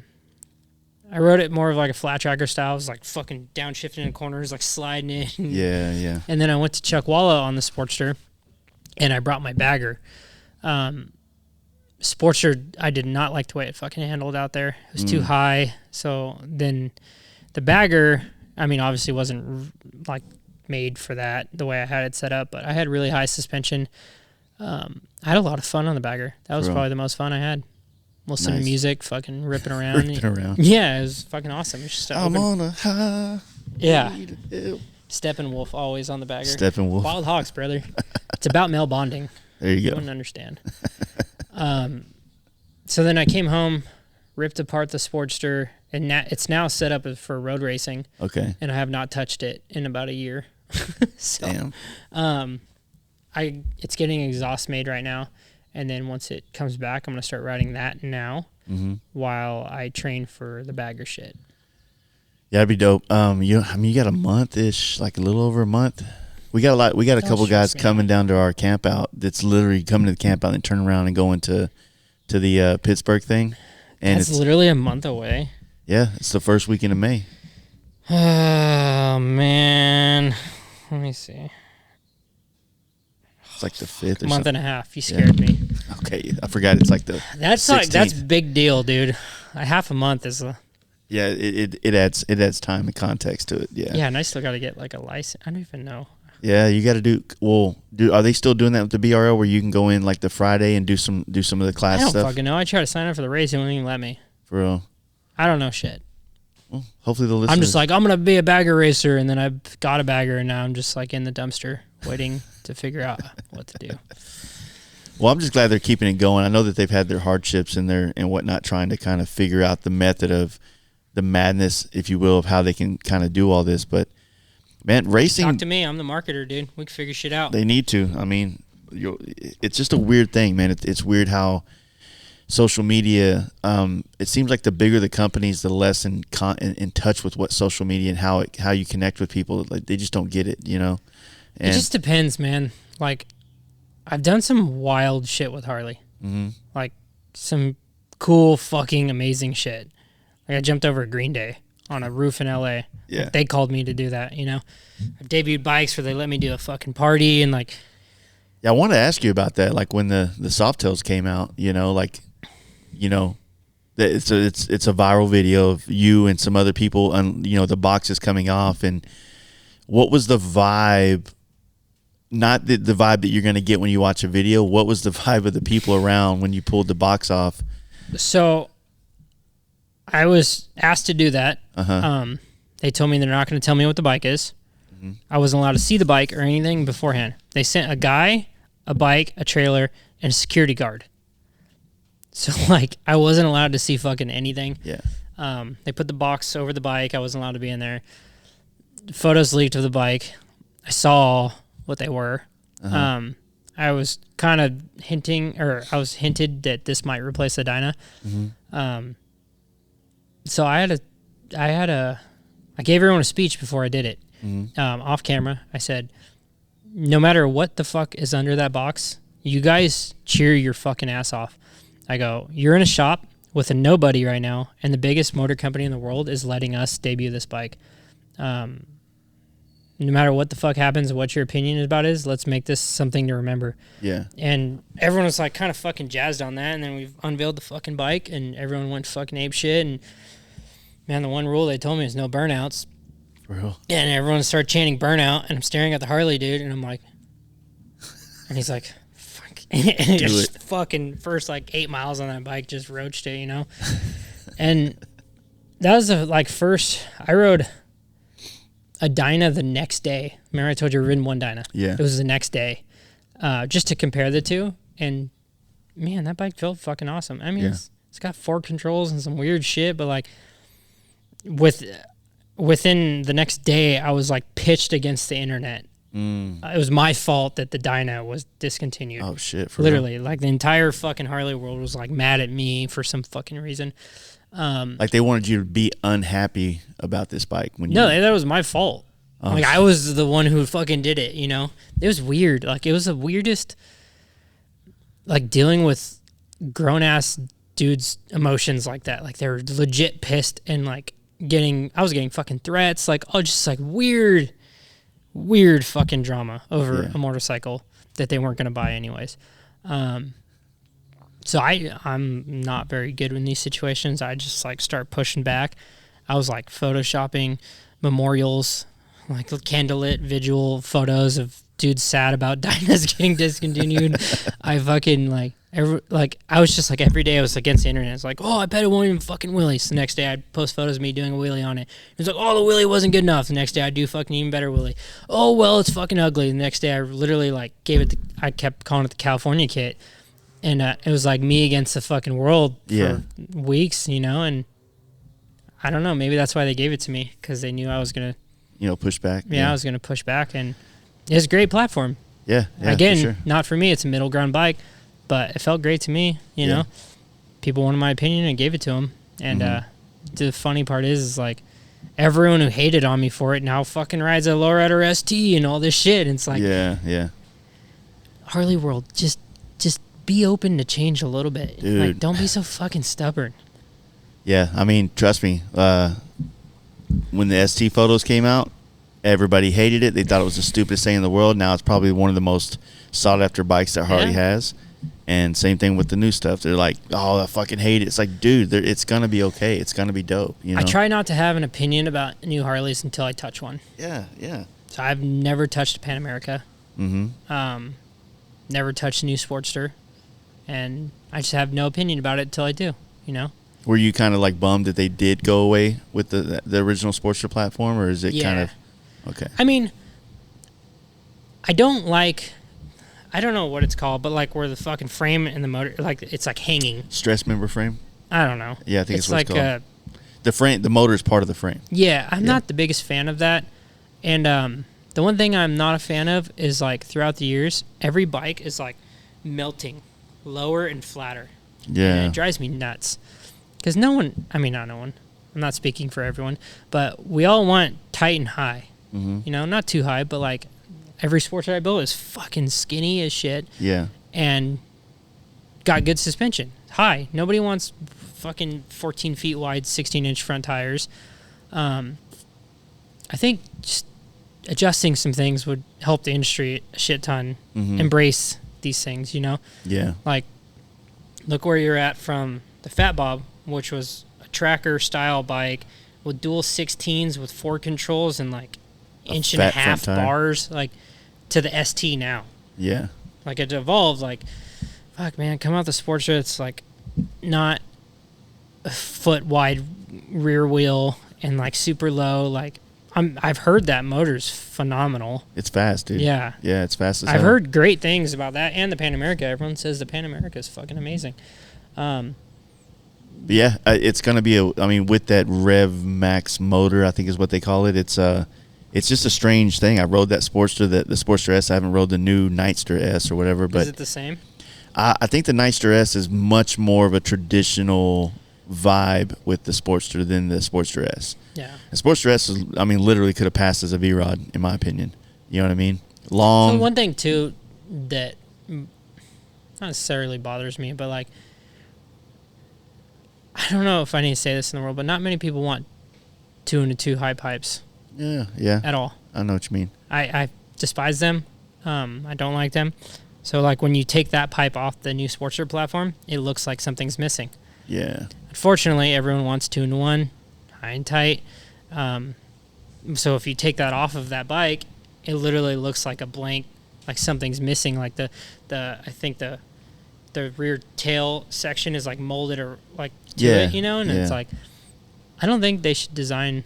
rode it more of like a flat tracker style. I was like fucking downshifting in corners, like sliding in. Yeah. And then I went to Chuck Walla on the Sportster, and I brought my bagger. Sportster, I did not like the way it fucking handled out there. It was too high. So then the bagger, obviously wasn't like made for that the way I had it set up, but I had really high suspension. I had a lot of fun on the bagger. That was probably the most fun I had. Listening to music, fucking ripping around. Yeah, it was fucking awesome. It was just I'm on a high. Yeah. Steppenwolf always on the bagger. Steppenwolf. Wild Hogs, brother. It's about male bonding. There you go. You wouldn't understand. So then I came home, ripped apart the Sportster, and it's now set up for road racing. Okay. And I have not touched it in about a year. Damn. It's getting exhaust made right now, and then once it comes back, I'm gonna start riding that now while I train for the bagger shit. Yeah, that'd be dope. You got a month-ish, like a little over a month. We got a couple guys coming down to our camp out. That's literally coming to the camp out and turn around and going to the Pittsburgh thing. And it's literally a month away. Yeah, it's the first weekend of May. Oh man, let me see. It's like the 5th or month and a half. You scared me. Okay, I forgot. It's like the 16th. That's big deal, dude. A half a month is a. Yeah, it adds time and context to it. Yeah. Yeah, and I still got to get like a license. I don't even know. Yeah, you got to do. Well, are they still doing that with the BRL where you can go in like the Friday and do some of the class stuff? I don't fucking know. I tried to sign up for the race, they wouldn't even let me. For real. I don't know shit. Well, hopefully they'll listen. I'm just like, I'm gonna be a bagger racer, and then I got a bagger, and now I'm just like in the dumpster waiting to figure out what to do. Well, I'm just glad they're keeping it going. I know that they've had their hardships and whatnot, trying to kind of figure out the method of the madness, if you will, of how they can kind of do all this. But man, racing. Talk to me. I'm the marketer, dude. We can figure shit out. They need to. It's just a weird thing, man. It's weird how social media, it seems like the bigger the companies, the less in touch with what social media and how you connect with people. Like they just don't get it, you know. And it just depends, man. Like I've done some wild shit with Harley, like some cool fucking amazing shit. Like I jumped over a Green Day on a roof in LA. Yeah, they called me to do that. You know, I debuted bikes where they let me do a fucking party and like. Yeah, I want to ask you about that. Like when the Softails came out, you know, like, you know, it's a viral video of you and some other people, and you know, the boxes coming off. And what was the vibe? Not the vibe that you're going to get when you watch a video. What was the vibe of the people around when you pulled the box off? So, I was asked to do that. They told me they're not going to tell me what the bike is. I wasn't allowed to see the bike or anything beforehand. They sent a guy, a bike, a trailer, and a security guard. So, like, I wasn't allowed to see fucking anything. Yeah. They put the box over the bike. I wasn't allowed to be in there. Photos leaked of the bike. I saw what they were. I was kind of hinted that this might replace the Dyna. So I gave everyone a speech before I did it. Off camera, I said, no matter what the fuck is under that box, you guys cheer your fucking ass off. I go, you're in a shop with a nobody right now, and the biggest motor company in the world is letting us debut this bike. No matter what the fuck happens, what your opinion about is, let's make this something to remember. Yeah. And everyone was like kind of fucking jazzed on that, and then we unveiled the fucking bike, and everyone went fucking ape shit. And man, the one rule they told me is no burnouts. Real. Yeah, and everyone started chanting burnout, and I'm staring at the Harley dude, and I'm like, and he's like, fuck. And just fucking first like 8 miles on that bike, just roached it, you know? And that was the first, I rode a Dyna the next day. Remember I told you I'd ridden one Dyna? Yeah. It was the next day, just to compare the two, and man, that bike felt fucking awesome. I mean, it's got fork controls and some weird shit, but like, within the next day, I was like pitched against the internet. It was my fault that the Dyna was discontinued. Oh shit! Literally, like the entire fucking Harley world was like mad at me for some fucking reason. Like they wanted you to be unhappy about this bike when you. No, that was my fault. Oh, like I was the one who fucking did it. You know, it was weird. Like it was the weirdest. Like dealing with grown ass dudes' emotions like that. Like they're legit pissed and like. I was getting fucking threats, like, just like weird fucking drama over a motorcycle that they weren't going to buy anyways. So I'm not very good in these situations. I just like start pushing back. I was like photoshopping memorials, like candlelit visual photos of dudes sad about Dynas getting discontinued. I fucking I was just like every day I was against the internet. It's like, oh, I bet it won't even fucking wheelie. So the next day I'd post photos of me doing a wheelie on it. It was like, oh, the wheelie wasn't good enough. The next day I'd do fucking even better wheelie. Oh, well, it's fucking ugly. The next day I literally like I kept calling it the California kit. And it was like me against the fucking world for weeks, you know? And I don't know, maybe that's why they gave it to me, because they knew I was going to, push back. Yeah, I was going to push back. And it was a great platform. Yeah. Again, for sure. Not for me. It's a middle ground bike. But it felt great to me, you know. People wanted my opinion and gave it to them. And the funny part is like everyone who hated on me for it now fucking rides a Lowrider ST and all this shit. And it's like, Harley world, just be open to change a little bit. Dude. Like, don't be so fucking stubborn. Yeah, I mean, trust me. When the ST photos came out, everybody hated it. They thought it was the stupidest thing in the world. Now it's probably one of the most sought after bikes that Harley has. And same thing with the new stuff. They're like, oh, I fucking hate it. It's like, dude, it's going to be okay. It's going to be dope. You know? I try not to have an opinion about new Harleys until I touch one. Yeah. So I've never touched a Pan America. Never touched a new Sportster. And I just have no opinion about it until I do, you know? Were you kind of like bummed that they did go away with the original Sportster platform, or is it kind of... Okay. I mean, I don't know what it's called, but like where the fucking frame and the motor, like it's like hanging. Stress member frame? I don't know. Yeah, I think it's what it's called. The motor is part of the frame. Yeah, I'm not the biggest fan of that. And the one thing I'm not a fan of is like throughout the years, every bike is like melting lower and flatter. Yeah. And it drives me nuts. Because not no one. I'm not speaking for everyone. But we all want tight and high. Mm-hmm. You know, not too high, but like every sports I built is fucking skinny as shit. Yeah. And got good suspension. High. Nobody wants fucking 14 feet wide, 16-inch front tires. I think just adjusting some things would help the industry a shit ton. Mm-hmm. Embrace these things, you know? Yeah. Like, look where you're at from the Fat Bob, which was a tracker-style bike with dual 16s with 4 controls and, like, inch and a half bars, like, to the ST now. Yeah. Like, it evolved, like, fuck, man, come out the Sportster, it's, like, not a foot-wide rear wheel and, like, super low, like, I've heard that motor's phenomenal. It's fast, dude. Yeah. Yeah, it's fast as I've hell. heard great things about that and the Pan America. Everyone says the Pan America is fucking amazing. Yeah, it's going to be with that Rev Max motor, I think is what they call it. It's just a strange thing. I rode that Sportster, the Sportster S. I haven't rode the new Nightster S or whatever. But is it the same? I think the Nightster S is much more of a traditional vibe with the Sportster than the Sportster S. Yeah. The Sportster S is, literally could have passed as a V-Rod, in my opinion. You know what I mean? Long. So one thing, too, that not necessarily bothers me, but, like, I don't know if I need to say this in the world, but not many people want 2-in-2 high pipes. Yeah. At all. I know what you mean. I despise them. I don't like them. So, like, when you take that pipe off the new Sportster platform, it looks like something's missing. Yeah. Unfortunately, everyone wants 2-in-1, high and tight. So if you take that off of that bike, it literally looks like a blank, like something's missing. Like I think the rear tail section is like molded or like to it, you know? And it's like, I don't think they should design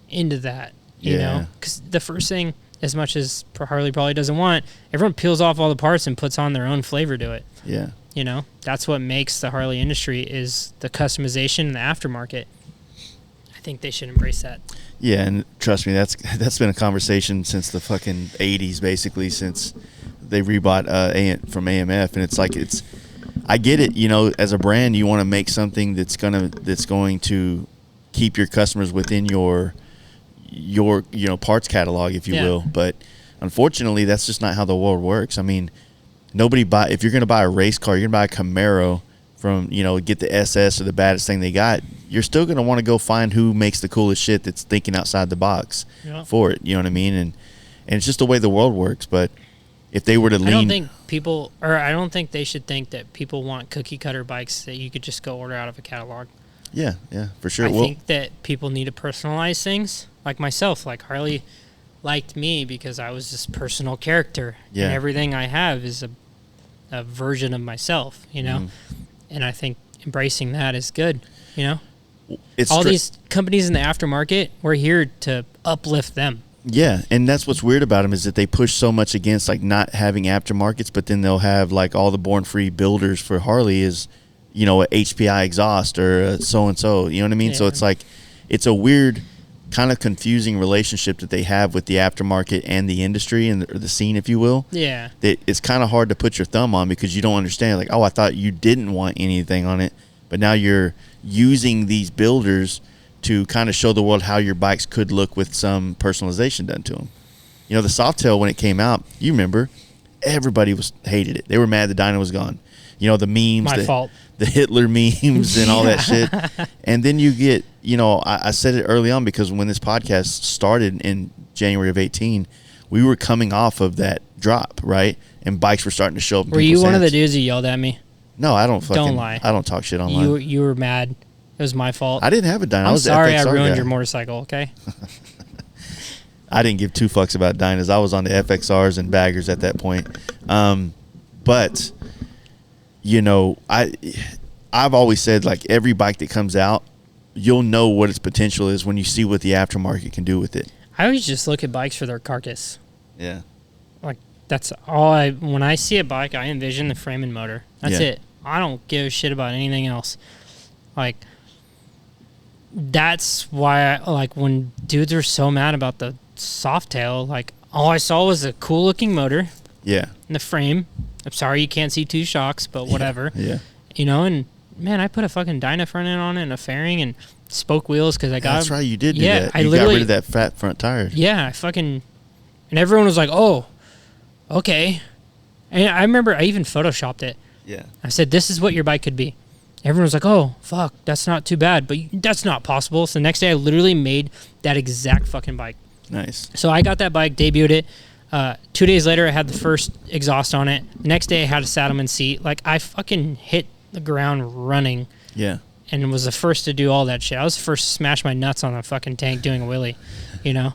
into that, you know? Because the first thing, as much as Harley probably doesn't want, everyone peels off all the parts and puts on their own flavor to it. Yeah. You know, that's what makes the Harley industry is the customization and the aftermarket. I think they should embrace that. Yeah, and trust me, that's been a conversation since the fucking 80s, basically, since they rebought from AMF, and it's like I get it, you know, as a brand, you want to make something that's going to keep your customers within your parts catalog, if you will, but unfortunately, that's just not how the world works. I mean, if you're going to buy a race car, you're going to buy a Camaro from, get the SS or the baddest thing they got, you're still going to want to go find who makes the coolest shit that's thinking outside the box for it. You know what I mean? And it's just the way the world works. But if they were to lean... I don't think they should think that people want cookie cutter bikes that you could just go order out of a catalog. Yeah, for sure. I think that people need to personalize things. Like myself, like Harley liked me because I was this personal character. Yeah. And everything I have is a version of myself, you know? And I think embracing that is good, you know? These companies in the aftermarket, we're here to uplift them. Yeah, and that's what's weird about them is that they push so much against, like, not having aftermarkets, but then they'll have, like, all the born-free builders for Harley is, a HPI exhaust or a so-and-so, you know what I mean? Yeah. So it's like, it's a weird kind of confusing relationship that they have with the aftermarket and the industry or the scene, if you will. Yeah. That it's kind of hard to put your thumb on because you don't understand. Like, I thought you didn't want anything on it, but now you're using these builders to kind of show the world how your bikes could look with some personalization done to them. The Softail, when it came out, you remember, everybody hated it. They were mad the Dyna was gone. The memes. The Hitler memes and all that shit. And then you get, I said it early on because when this podcast started in January of 2018, we were coming off of that drop, right? And bikes were starting to show up. Were you one of the dudes who yelled at me? No, I don't fucking... Don't lie. I don't talk shit online. You were mad. It was my fault. I didn't have a Dyna. I'm sorry I ruined guy. your motorcycle, okay? I didn't give two fucks about Dynas. I was on the FXRs and baggers at that point. But... I've always said, like, every bike that comes out, you'll know what its potential is when you see what the aftermarket can do with it. I always just look at bikes for their carcass. Yeah. Like, that's all when I see a bike, I envision the frame and motor. That's it. I don't give a shit about anything else. Like, that's why when dudes are so mad about the Softail, like, all I saw was a cool looking motor. Yeah. And the frame. I'm sorry you can't see two shocks, but whatever. Yeah. And man, I put a fucking Dyna front end on it and a fairing and spoke wheels because I got. That's right, you did do yeah, that. I You got literally rid of that fat front tire. Yeah, I fucking, and everyone was like, "Oh, okay." And I remember I even photoshopped it. Yeah. I said, "This is what your bike could be." Everyone was like, "Oh, fuck, that's not too bad," but that's not possible. So the next day, I literally made that exact fucking bike. Nice. So I got that bike, debuted it. 2 days later, I had the first exhaust on it. The next day, I had a Saddleman seat. Like, I fucking hit the ground running. Yeah. And was the first to do all that shit. I was the first to smash my nuts on a fucking tank doing a wheelie. You know?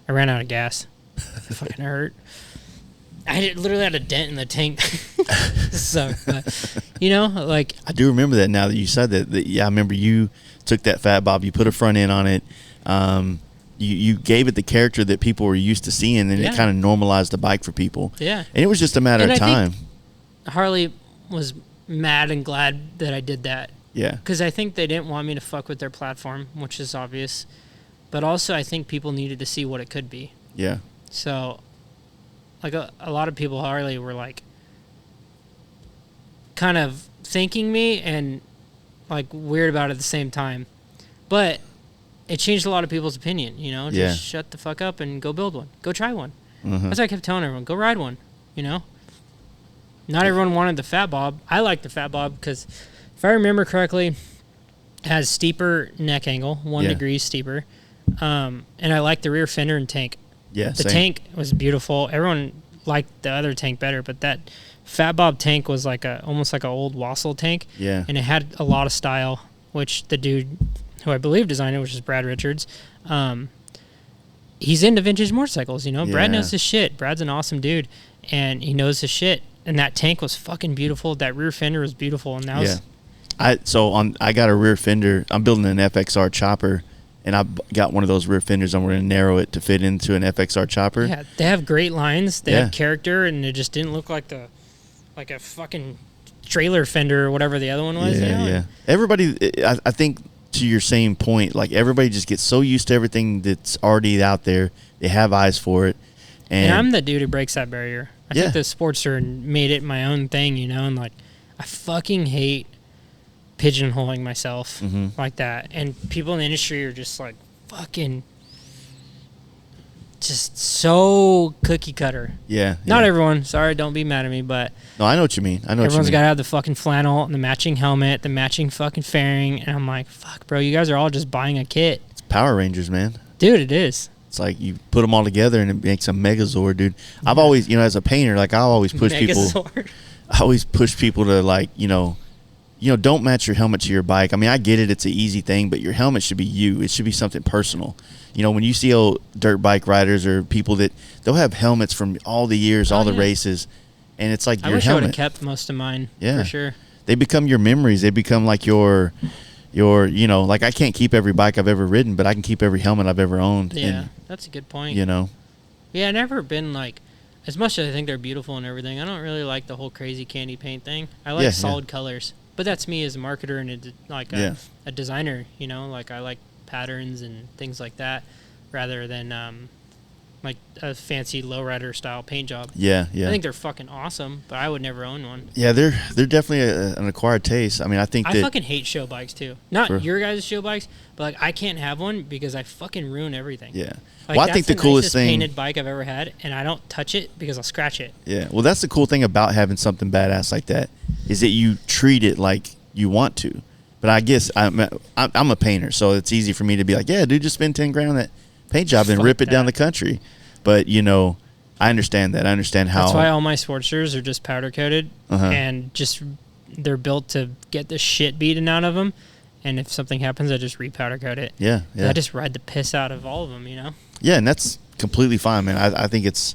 I ran out of gas. It fucking hurt. I literally had a dent in the tank. So, you know, like... I do remember that now that you said that. Yeah, I remember you took that Fat Bob, you put a front end on it. You gave it the character that people were used to seeing, and it kind of normalized the bike for people. Yeah. And it was just a matter of time. Harley was mad and glad that I did that. Yeah. Because I think they didn't want me to fuck with their platform, which is obvious. But also, I think people needed to see what it could be. Yeah. So, like, a lot of people, Harley, were, like, kind of thanking me and, like, weird about it at the same time. But it changed a lot of people's opinion, you know? Just shut the fuck up and go build one. Go try one. Mm-hmm. That's what I kept telling everyone. Go ride one, you know? Not everyone wanted the Fat Bob. I like the Fat Bob because, if I remember correctly, it has steeper neck angle, 1 degree steeper. And I like the rear fender and tank. Yeah, the tank was beautiful. Everyone liked the other tank better, but that Fat Bob tank was like almost like an old Wassel tank. Yeah. And it had a lot of style, which the dude who I believe designed it, which is Brad Richards, he's into vintage motorcycles, you know? Yeah. Brad knows his shit. Brad's an awesome dude, and he knows his shit. And that tank was fucking beautiful. That rear fender was beautiful, and that was... I got a rear fender. I'm building an FXR chopper, and I got one of those rear fenders. I'm going to narrow it to fit into an FXR chopper. Yeah, they have great lines. They have character, and it just didn't look like a fucking trailer fender or whatever the other one was. Yeah, you know? yeah. Everybody, I think, to your same point, like, everybody just gets so used to everything that's already out there. They have eyes for it. And I'm the dude who breaks that barrier. I think the Sportster made it my own thing, you know? And, like, I fucking hate pigeonholing myself like that. And people in the industry are just, like, fucking just so cookie cutter. Yeah. Not everyone. Sorry, don't be mad at me, but... No, I know what you mean. Everyone's got to have the fucking flannel and the matching helmet, the matching fucking fairing. And I'm like, fuck, bro, you guys are all just buying a kit. It's Power Rangers, man. Dude, it is. It's like you put them all together and it makes a Megazord, dude. I've always, you know, as a painter, like, I always push people. I always push people to, like, you know, don't match your helmet to your bike. I mean, I get it; it's an easy thing, but your helmet should be you. It should be something personal. You know, when you see old dirt bike riders or people that they'll have helmets from all the years, all the races, and it's like I your wish helmet. I would have kept most of mine. For sure. They become your memories. They become like your, you know, like, I can't keep every bike I've ever ridden, but I can keep every helmet I've ever owned. Yeah, and, that's a good point. You know. Yeah, I've never been like, as much as I think they're beautiful and everything, I don't really like the whole crazy candy paint thing. I like solid colors. But that's me as a marketer and a designer, you know? Like, I like patterns and things like that rather than like a fancy lowrider style paint job. Yeah. I think they're fucking awesome, but I would never own one. Yeah, they're definitely an acquired taste. I mean, I think I fucking hate show bikes too. Not your guys' show bikes, but like, I can't have one because I fucking ruin everything. Yeah. Like, well, I think the coolest thing, painted bike I've ever had, and I don't touch it because I'll scratch it. Yeah. Well, that's the cool thing about having something badass like that, is that you treat it like you want to. But I guess I'm a painter, so it's easy for me to be like, yeah, dude, just spend $10,000 on that paint job and rip it down the country. But, you know, I understand that. I understand how. That's why all my Sportsters are just powder coated and just they're built to get the shit beaten out of them. And if something happens, I just re-powder coat it. Yeah. I just ride the piss out of all of them, you know? Yeah, and that's completely fine, man. I think it's,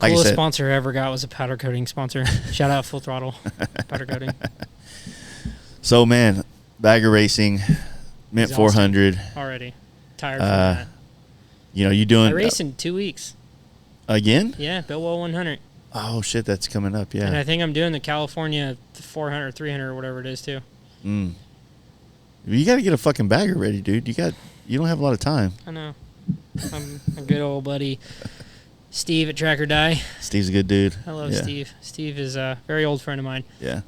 like coolest I said, sponsor I ever got was a powder coating sponsor. Shout out Full Throttle powder coating. So, man, Bagger Racing, Mint 400. Already. Tired from that. You know, you doing... I race in 2 weeks. Again? Yeah, Biltwell 100. Oh, shit, that's coming up, yeah. And I think I'm doing the California 400, 300, or whatever it is, too. You got to get a fucking bagger ready, dude. You don't have a lot of time. I know. I'm a good old buddy, Steve at Track or Die. Steve's a good dude. I love Steve. Steve is a very old friend of mine. Yeah.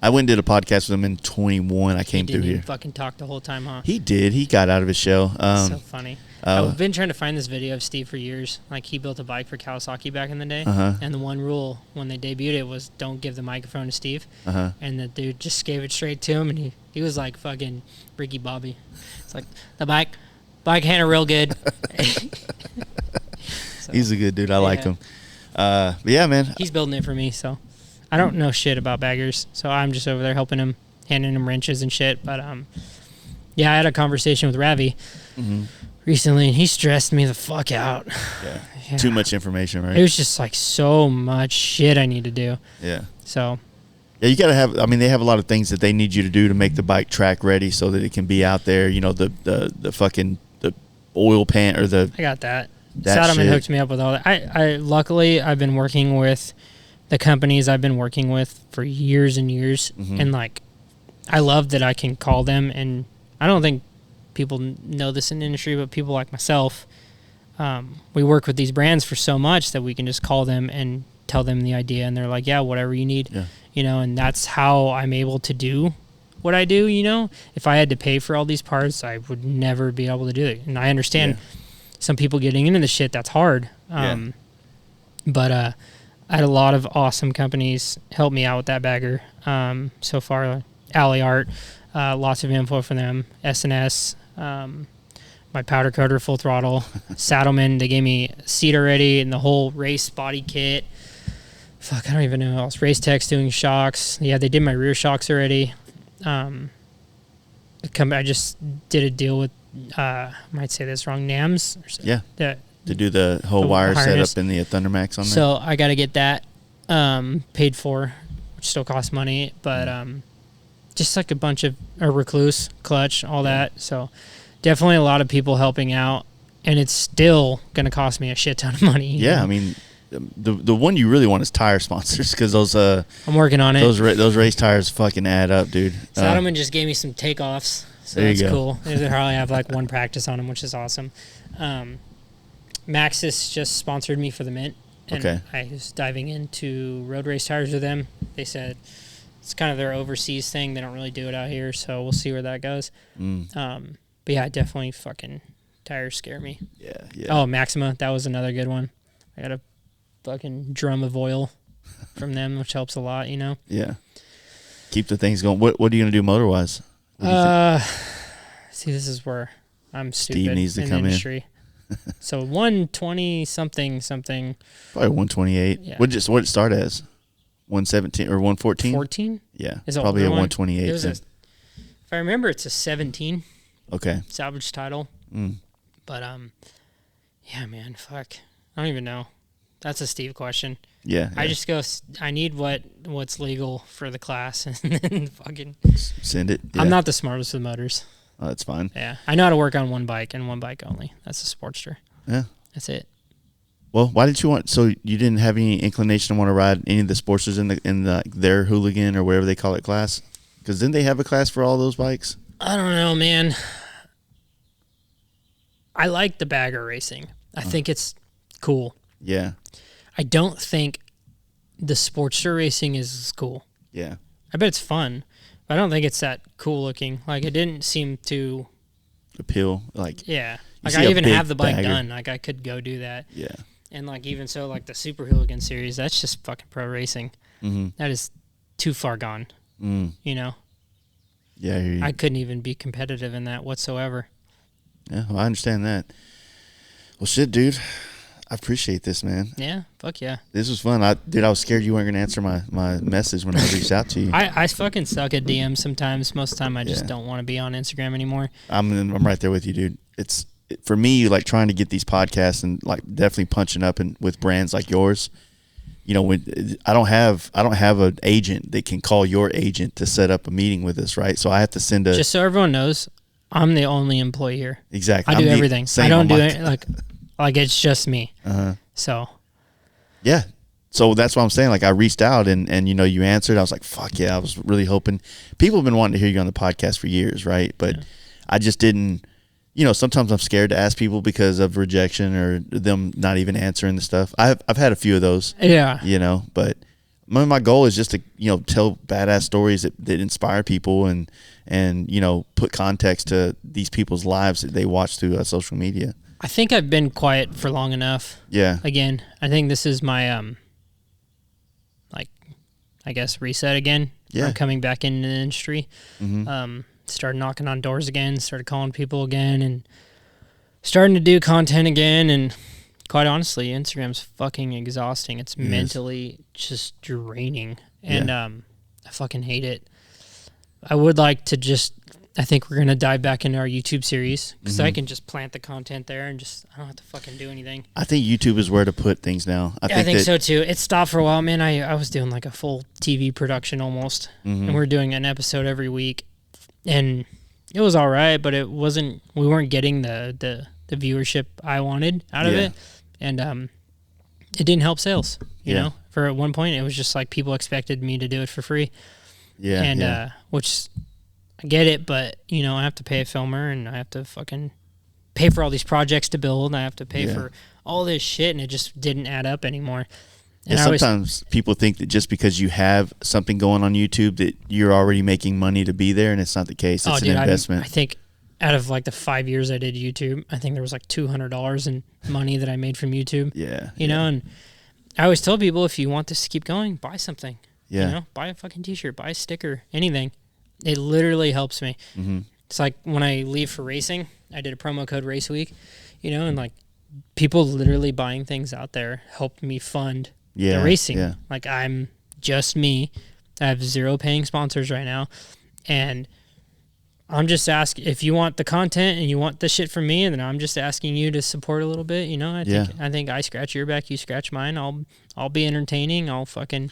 I went and did a podcast with him in 21. I came through here. Fucking talk the whole time, huh? He did. He got out of his shell. So funny. I've been trying to find this video of Steve for years. Like, he built a bike for Kawasaki back in the day. And the one rule when they debuted it was don't give the microphone to Steve. And the dude just gave it straight to him, and he was like fucking Ricky Bobby. It's like, the bike handle real good. So, he's a good dude. I like him. But yeah, man. He's building it for me, so I don't know shit about baggers. So I'm just over there helping him, handing him wrenches and shit. But yeah, I had a conversation with Ravi recently, and he stressed me the fuck out. Yeah. Too much information, right? It was just like so much shit I need to do. Yeah. So. Yeah, you got to have, I mean, they have a lot of things that they need you to do to make the bike track ready so that it can be out there. You know, the fucking, the oil pan or the. I got that. Saddleman hooked me up with all that. I luckily, I've been working with the companies I've been working with for years and years. And like, I love that I can call them, and I don't think people know this in the industry, but people like myself, we work with these brands for so much that we can just call them and tell them the idea, and they're like, yeah, whatever you need. You know, and that's how I'm able to do what I do. You know, if I had to pay for all these parts, I would never be able to do it. And I understand some people getting into the shit, that's hard. But I had a lot of awesome companies help me out with that bagger so far. Alley Art, lots of info from them. S&S, my powder coater, Full Throttle. Saddleman, they gave me a seat already and the whole race body kit. Fuck, I don't even know what else. Race Tech's doing shocks. Yeah, they did my rear shocks already. I just did a deal with, I might say this wrong, NAMS. Yeah, to do the whole wire setup in the thundermax on there. So I got to get that paid for, which still costs money, but just like a bunch of a Recluse, clutch, all that. So definitely a lot of people helping out, and it's still going to cost me a shit ton of money. Yeah, I mean, the one you really want is tire sponsors, because those I'm working on it. Those race tires fucking add up, dude. Saddleman just gave me some takeoffs, so that's cool. They Harley have like one practice on them, which is awesome. Maxxis just sponsored me for the Mint, and I was diving into road race tires with them. They said it's kind of their overseas thing. They don't really do it out here, so we'll see where that goes. But yeah, definitely fucking tires scare me. Yeah. Oh, Maxima, that was another good one. I got a fucking drum of oil from them, which helps a lot, you know? Yeah. Keep the things going. What are you going to do motor-wise? See, this is where I'm stupid. Steve needs to come in. So 120 something. Probably 128. Yeah. What did it start as? 117 or 114? 14? Yeah. It's probably a 128. If I remember, it's a 17. Okay. Salvage title. But yeah, man, fuck. I don't even know. That's a Steve question. Yeah. I just go, I need what's legal for the class, and then fucking send it. Yeah. I'm not the smartest with motors. Oh, that's fine. Yeah. I know how to work on one bike and one bike only. That's the Sportster. Yeah. That's it. Well, why did you want? So you didn't have any inclination to want to ride any of the Sportsters in their Hooligan or whatever they call it class? Because didn't they have a class for all those bikes? I don't know, man. I like the bagger racing. I think it's cool. Yeah. I don't think the Sportster racing is as cool. Yeah. I bet it's fun, but I don't think it's that cool looking. Like, it didn't seem to appeal. Like, yeah. Like, I even have the bike done. Like, I could go do that. Yeah. And like, even so, like the Super Hooligan series, that's just fucking pro racing. That is too far gone. You know? Yeah. I couldn't even be competitive in that whatsoever. Yeah, well, I understand that. Well, shit, dude. I appreciate this, man. Yeah, fuck yeah. This was fun. I was scared you weren't going to answer my message when I reached out to you. I fucking suck at DMs sometimes. Most of the time, I just don't want to be on Instagram anymore. I'm right there with you, dude. For me, like, trying to get these podcasts and like definitely punching up with brands like yours. You know, when I don't have an agent that can call your agent to set up a meeting with us, right? So I have to send just so everyone knows, I'm the only employee here. Exactly. I do everything. I don't do it like it's just me. So. Yeah. So that's what I'm saying. Like, I reached out and you know, you answered. I was like, fuck yeah. I was really hoping. People have been wanting to hear you on the podcast for years, right? But I just didn't. You know, sometimes I'm scared to ask people because of rejection or them not even answering the stuff. I've had a few of those. Yeah. You know, but my goal is just to, tell badass stories that inspire people and put context to these people's lives that they watch through social media. I think I've been quiet for long enough. Yeah. Again, I think this is my I guess reset again. Yeah. I'm coming back into the industry. Mm-hmm. Started knocking on doors again, started calling people again, and starting to do content again. And quite honestly, Instagram's fucking exhausting. It's mentally just draining. And I fucking hate it. I would like to I think we're going to dive back into our YouTube series because I can just plant the content there and I don't have to fucking do anything. I think YouTube is where to put things now. I think so too. It stopped for a while, man. I was doing like a full TV production almost, and we're doing an episode every week, and it was all right, but we weren't getting the viewership I wanted out of it, and it didn't help sales, you know? For at one point, it was just like people expected me to do it for free. Yeah. And which I get it, but I have to pay a filmer and I have to fucking pay for all these projects to build and I have to pay for all this shit, and it just didn't add up anymore. And sometimes people think that just because you have something going on YouTube that you're already making money to be there, and it's not the case. It's an investment. I think out of like the 5 years I did YouTube, I think there was like $200 in money that I made from YouTube. You know, and I always tell people, if you want this to keep going, buy something. Buy a fucking t-shirt, buy a sticker, anything. It literally helps me. It's like when I leave for racing, I did a promo code Race Week, and like people literally buying things out there helped me fund the racing. Like I'm just me. I have 0 paying sponsors right now, and I'm just asking if you want the content and you want the shit from me, and then I'm just asking you to support a little bit. I think I scratch your back, you scratch mine. I'll be entertaining. I'll fucking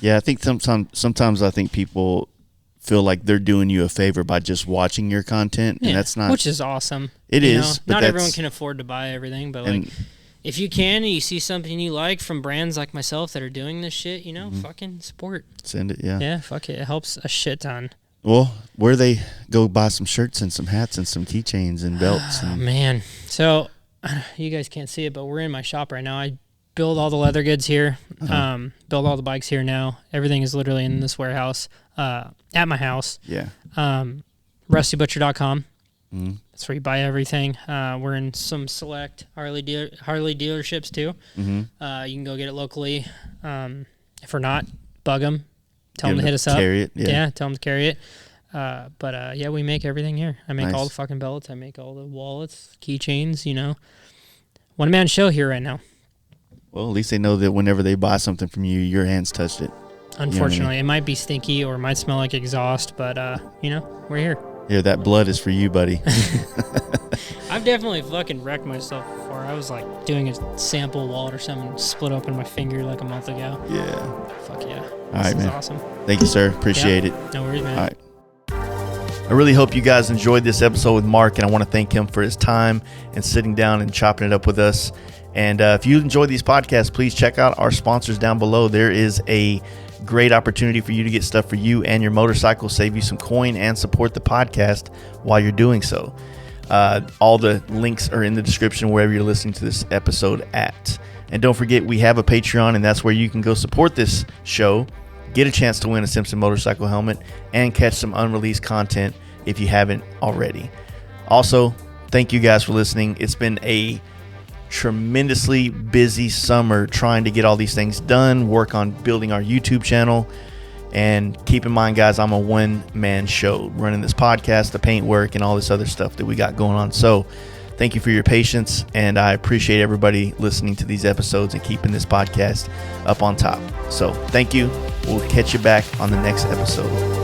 I think sometimes I think people feel like they're doing you a favor by just watching your content, and that's not, which is awesome. It is, but not everyone can afford to buy everything, but like if you can and you see something you like from brands like myself that are doing this shit, fucking support. Send it, yeah, fuck it. It helps a shit ton. Well, where they go buy some shirts and some hats and some keychains and belts. Oh, man. So you guys can't see it, but we're in my shop right now. I build all the leather goods here, build all the bikes here now. Everything is literally in this warehouse at my house. RustyButcher.com. That's where you buy everything. We're in some select Harley dealerships too. You can go get it locally. If we're not, bug them. Tell them to hit us up. Carry it. Tell them to carry it. But we make everything here. I make all the fucking belts. I make all the wallets, keychains, One man show here right now. Well, at least they know that whenever they buy something from you, your hands touched it. Unfortunately, it might be stinky or it might smell like exhaust, but, we're here. Yeah, that blood is for you, buddy. I've definitely fucking wrecked myself before. I was like doing a sample wallet or something, split open my finger like a month ago. Yeah. Fuck yeah. All right, man. Awesome. Thank you, sir. Appreciate it. No worries, man. All right. I really hope you guys enjoyed this episode with Mark, and I want to thank him for his time and sitting down and chopping it up with us. And if you enjoy these podcasts, please check out our sponsors down below. There is a great opportunity for you to get stuff for you and your motorcycle, save you some coin, and support the podcast while you're doing so. All the links are in the description wherever you're listening to this episode at. And don't forget, we have a Patreon, and that's where you can go support this show, get a chance to win a Simpson motorcycle helmet, and catch some unreleased content if you haven't already. Also, thank you guys for listening. It's been a tremendously busy summer trying to get all these things done, work on building our YouTube channel. And keep in mind, guys, I'm a one-man show running this podcast, the paint work, and all this other stuff that we got going on. So thank you for your patience, and I appreciate everybody listening to these episodes and keeping this podcast up on top. So thank you. We'll catch you back on the next episode.